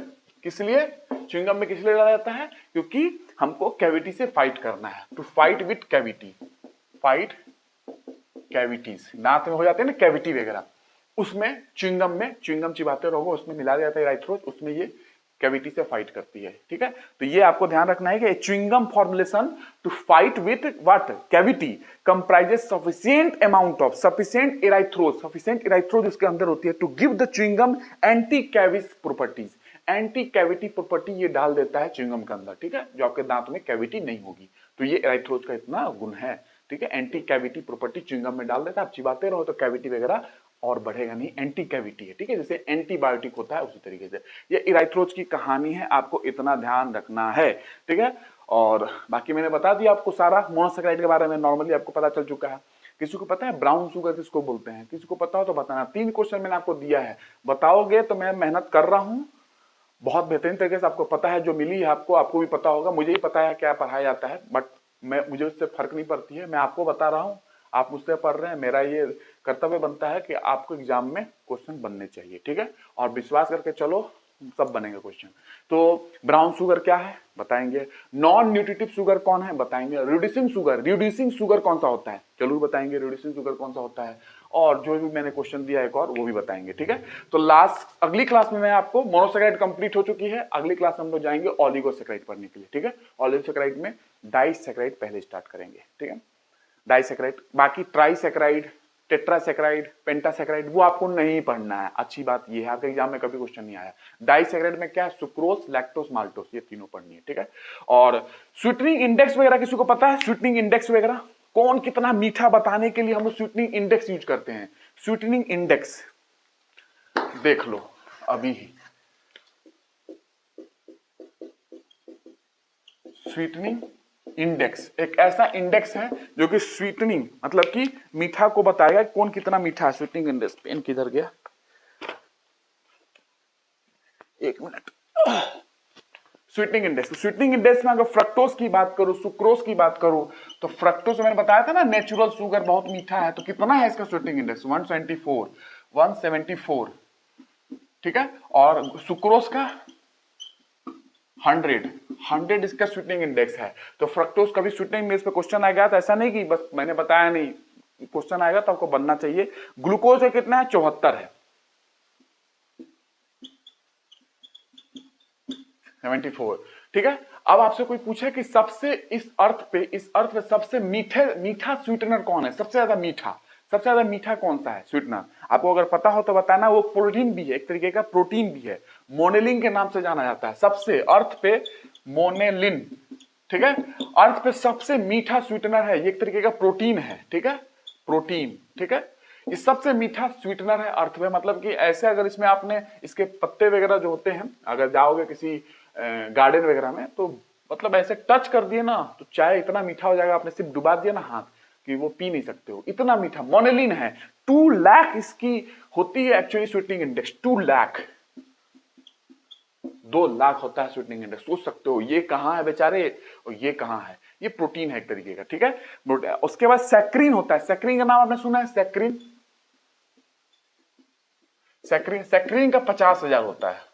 किस लिए च्युइंगम में किस लिए डाला जाता है, क्योंकि हमको कैविटी से फाइट करना है, to fight with cavity, fight cavities, दांत में हो जाते हैं ना कैविटी वगैरह, उसमें च्युइंगम में, च्युइंगम चिबाते रहोगे उसमें मिलाया जाता है इराइथ्रोज, उसमें ये कैविटी से फाइट करती है, ठीक है। तो ये आपको ध्यान रखना है कि chewing gum formulation to fight with what cavity comprises sufficient amount of sufficient erythrose, sufficient erythrose उसके अंदर होती है to give the chewing gum anti caries properties, anti cavity property ये डाल देता है च्युइंगम के अंदर, ठीक है, जो आपके दांत में कैविटी नहीं होगी। तो ये इराइथ्रोज का इतना गुण है, ठीक है, एंटी कैविटी प्रॉपर्टी च्युइंगम में डाल देता है, आप चिबाते रहो तो कैविटी वगैरह और बढ़ेगा नहीं, एंटी कैविटी है, ठीक है, जैसे एंटीबायोटिक होता है उसी तरीके से। ये इराइथ्रोज की कहानी है, आपको इतना ध्यान रखना है, ठीक है। और बाकी मैंने बता दिया आपको सारा मोनोसैकेराइड के बारे में, नॉर्मली आपको पता चल चुका है। किसी को पता है ब्राउन शुगर किसको बोलते हैं, किसी को पता हो तो बताना। 3 क्वेश्चन मैंने आपको दिया है, बताओगे तो मैं मेहनत कर रहा हूं, बहुत बेहतरीन तरीके से आपको पता है, जो मिली है आपको, आपको भी पता होगा, मुझे ही पता है क्या पढ़ाया जाता है, बट मुझे उससे फर्क नहीं पड़ती है, मैं आपको बता रहा हूँ, आप मुझसे पढ़ रहे हैं, मेरा ये कर्तव्य बनता है कि आपको एग्जाम में क्वेश्चन बनने चाहिए, ठीक है। और विश्वास करके चलो, सब बनेंगे क्वेश्चन। तो ब्राउन शुगर क्या है बताएंगे, नॉन न्यूट्रिटिव शुगर कौन है बताएंगे, रिड्यूसिंग शुगर कौन सा होता है चलो बताएंगे, रिड्यूसिंग शुगर कौन सा होता है, और जो भी मैंने क्वेश्चन दिया एक और वो भी बताएंगे, ठीक है। तो लास्ट अगली क्लास में मैं आपको, मोनोसैकेराइड कंप्लीट हो चुकी है, अगली क्लास में हम लोग जाएंगे ऑलिगोसैकेराइड पढ़ने के लिए, ठीक है। ऑलिगोसैकेराइड में डाइसैकेराइड पहले स्टार्ट करेंगे, ठीक है, डाइसैकेराइड। बाकी ट्राइसैकेराइड, टेट्रासैकेराइड, पेंटासैकेराइड वो आपको नहीं पढ़ना है, अच्छी बात ये है, आपके एग्जाम में कभी क्वेश्चन नहीं आया। डाइसैकेराइड में क्या है, सुक्रोज, लैक्टोज, माल्टोज, ये तीनों पढ़नी है, ठीक है। और स्वीटनिंग इंडेक्स वगैरह किसी को पता है, स्वीटनिंग इंडेक्स वगैरह कौन कितना मीठा बताने के लिए हम लोग स्वीटनिंग इंडेक्स यूज करते हैं। स्वीटनिंग इंडेक्स देख लो अभी ही, स्वीटनिंग इंडेक्स एक ऐसा इंडेक्स है जो कि स्वीटनिंग मतलब कि मीठा को बताएगा कौन कितना मीठा है। स्वीटनिंग इंडेक्स, पेन किधर गया, एक minute. Sweetening index, sweetening index में अगर फ्रक्टोज की बात करूं, सुक्रोज की बात करूं, तो फ्रक्टोज मैंने बताया था ना नेचुरल शुगर बहुत मीठा है, तो कितना है इसका स्वीटनिंग इंडेक्स 174, ठीक है। और सुक्रोज का 100 इसका स्वीटनिंग इंडेक्स है। तो फ्रक्टोज का भी स्वीटनिंग इंडेक्स पे क्वेश्चन आ गया, तो ऐसा नहीं कि बस मैंने बताया नहीं, क्वेश्चन आएगा तो आपको बनना चाहिए। ग्लूकोज है कितना है, 74 है, 74, ठीक है। अब आपसे कोई पूछे कि सबसे इस अर्थ पे सबसे मीठा स्वीटनर कौन है, सबसे ज्यादा मीठा कौन सा है स्वीटनर, आपको अगर पता हो तो बताना। वो प्रोटीन भी है, एक तरीके का प्रोटीन भी है, मोनेलिन के नाम से जाना जाता है। सबसे अर्थ पे मोनेलिन, ठीक है, अर्थ पे सबसे मीठा स्वीटनर है, ये एक तरीके का प्रोटीन है, ठीक है, प्रोटीन, ठीक है। ये सबसे मीठा स्वीटनर है अर्थ में, मतलब कि ऐसे अगर इसमें आपने इसके पत्ते वगैरह जो होते हैं, अगर जाओगे किसी गार्डन वगैरह में, तो मतलब ऐसे टच कर दिए ना तो चाय इतना मीठा हो जाएगा, आपने सिर्फ डुबा दिया ना हाथ कि वो पी नहीं सकते हो, इतना मीठा मोनेलिन है। 2 लाख इसकी होती है actually sweetening index, 2 lakh, 2 lakh होता है स्वीटनिंग इंडेक्स। सोच सकते हो ये कहां है बेचारे और ये कहां है, ये प्रोटीन है एक तरीके का, ठीक है। उसके बाद सैक्रिन होता है, सैक्रिन का नाम आपने सुना है, सैक्रिन, सैक्रिन का 50,000 होता है,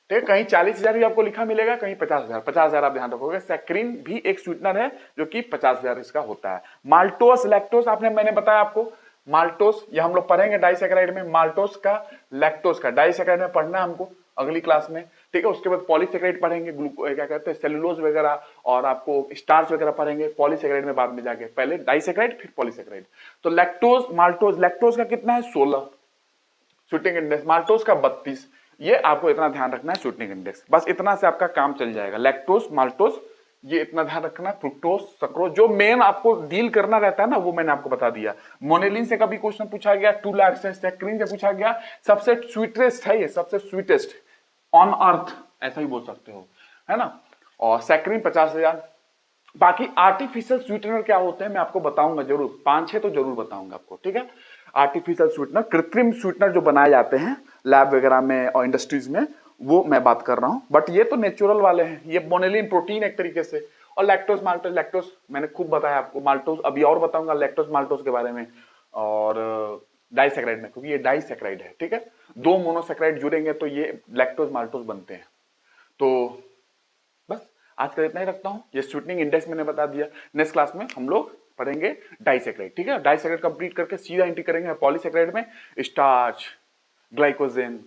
ठीक है। कहीं 40,000 भी आपको लिखा मिलेगा, कहीं 50,000, 50,000 आप ध्यान रखोगे। सैक्रिन भी एक स्वीटनर है जो कि 50,000 इसका होता है। माल्टोस लैक्टोस आपने, मैंने बताया आपको, माल्टोस ये हम लोग पढ़ेंगे डाइसैकेराइड में, माल्टोस का लैक्टोस का डाइसैकेराइड में पढ़ना है हमको अगली क्लास में, ठीक है। उसके बाद पॉलीसैकेराइड पढ़ेंगे, क्या कहते हैं सेलुलोज वगैरह, और आपको स्टार्च वगैरह पढ़ेंगे पॉलीसैकेराइड में बाद में जाके, पहले डाइसैकेराइड फिर पॉलीसैकेराइड। तो लैक्टोज माल्टोज, लैक्टोज का कितना है 16 स्वीटनिंग इंडेक्स, माल्टोज का 32, ये आपको इतना ध्यान रखना है स्वीटनिंग इंडेक्स, बस इतना से आपका काम चल जाएगा। लैक्टोज माल्टोज ये इतना ध्यान रखना, फ्रुक्टोज सक्रोज जो मेन आपको डील करना रहता है ना वो मैंने आपको बता दिया। मोनेलिन से कभी क्वेश्चन पूछा गया, 2 लाख से, सैक्रिन से पूछा गया, सबसे स्वीटेस्ट है ये, सबसे स्वीटेस्ट ऑन अर्थ ऐसा ही बोल सकते हो, है ना। और सैक्रिन 50,000। बाकी आर्टिफिशियल स्वीटनर क्या होते हैं मैं आपको बताऊंगा जरूर, 5-6 तो जरूर बताऊंगा आपको, ठीक है। आर्टिफिशियल स्वीटनर, कृत्रिम स्वीटनर जो बनाए जाते हैं लैब वगैरह में और इंडस्ट्रीज में, वो मैं बात कर रहा हूं। बट ये तो नेचुरल वाले हैं, ये मोनेलिन प्रोटीन एक तरीके से। और लैक्टोज माल्टोज, लैक्टोज मैंने खूब बताया आपको, माल्टोज अभी और बताऊंगा लैक्टोज माल्टोज के बारे में, और डाइसैकेराइड में, क्योंकि ये डाइसैकेराइड है, ठीक है। 2 मोनोसैकेराइड जुड़ेंगे तो ये लैक्टोज माल्टोज बनते हैं। तो बस आज का इतना ही रखता हूं, ये स्वीटनिंग इंडेक्स मैंने बता दिया। नेक्स्ट क्लास में हम लोग पढ़ेंगे डाइसैकेराइड, ठीक है। डाइसैकेराइड कंप्लीट करके सीधा एंट्री करेंगे पॉलीसैकेराइड में, starch, glycogen,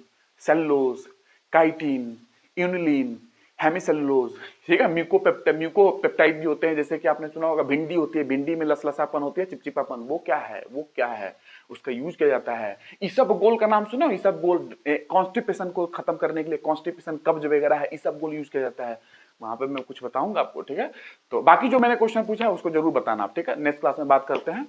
cellulose, chitin, inulin, hemicellulose, ठीक है। म्यूकोपेप्टाइड भी होते हैं, जैसे कि आपने सुना होगा भिंडी होती है, भिंडी में लसलसापन होती है, चिपचिपापन, वो क्या है, वो क्या है, उसका यूज किया जाता है। इसबगोल का नाम सुना, इसबगोल कॉन्स्टिपेशन को खत्म करने के लिए, कॉन्स्टिपेशन कब्ज वगैरह है, इसबगोल यूज किया जाता है, वहां पे मैं कुछ बताऊंगा आपको, ठीक है। तो बाकी जो मैंने क्वेश्चन पूछा है उसको जरूर बताना आप, ठीक है। नेक्स्ट क्लास में बात करते हैं।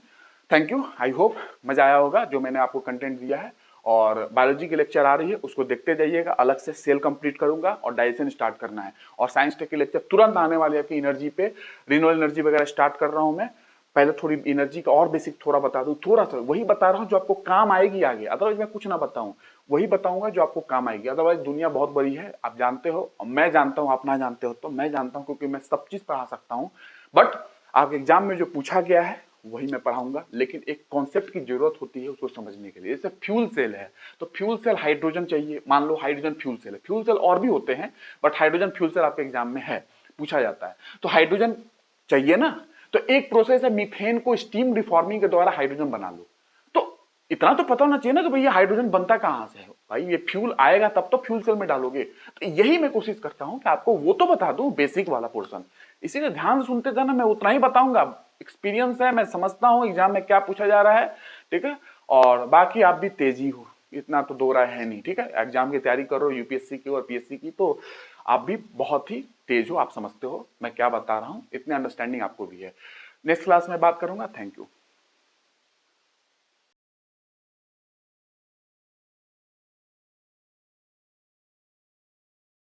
थैंक यू, आई होप मजा आया होगा जो मैंने आपको कंटेंट दिया है। और बायोलॉजी की लेक्चर आ रही है उसको देखते जाइएगा, अलग से सेल कंप्लीट करूंगा और डाइजेशन स्टार्ट करना है। और साइंस टेक की लेक्चर तुरंत आने वाली है, आपकी एनर्जी पे, रिन्यूएबल एनर्जी वगैरह स्टार्ट कर रहा हूं मैं। पहले थोड़ी एनर्जी का और बेसिक थोड़ा बता दूं, थोड़ा सा वही बता रहा हूं जो आपको काम आएगी आगे, अदरवाइज मैं कुछ ना बताऊं, वही बताऊंगा जो आपको काम आएगी। अदरवाइज दुनिया बहुत बड़ी है, आप जानते हो, मैं जानता हूं, आप ना जानते हो तो मैं जानता हूं, क्योंकि मैं सब चीज पढ़ा सकता हूं। बट आपके एग्जाम में जो पूछा गया है वही मैं पढ़ाऊंगा, लेकिन एक कॉन्सेप्ट की जरूरत होती है उसको समझने के लिए। जैसे फ्यूल सेल है, तो फ्यूल सेल हाइड्रोजन चाहिए, मान लो हाइड्रोजन फ्यूल सेल है, फ्यूल सेल और भी होते हैं बट हाइड्रोजन फ्यूल सेल आपके एग्जाम में है, पूछा जाता है। तो हाइड्रोजन चाहिए ना, तो एक प्रोसेस है मीथेन को स्टीम रिफॉर्मिंग के द्वारा हाइड्रोजन बना लो। तो इतना तो पता होना चाहिए ना कि भैया हाइड्रोजन बनता कहां से है, भाई ये फ्यूल आएगा तब तो फ्यूल सेल में डालोगे। तो यही मैं कोशिश करता हूं कि आपको वो तो बता दूं बेसिक वाला पोर्शन, इसीलिए ध्यान से सुनते जाना, मैं उतना ही बताऊंगा, एक्सपीरियंस है, मैं समझता हूं एग्जाम में क्या पूछा जा रहा है, ठीक है। और बाकी आप भी तेजी हो, इतना तो दो राय है नहीं, ठीक है। एग्जाम की तैयारी करो यूपीएससी की और पीएससी की, तो आप भी बहुत ही तेज हो, आप समझते हो मैं क्या बता रहा हूं, इतने अंडरस्टैंडिंग आपको भी है। नेक्स्ट क्लास में बात करूंगा। Thank you.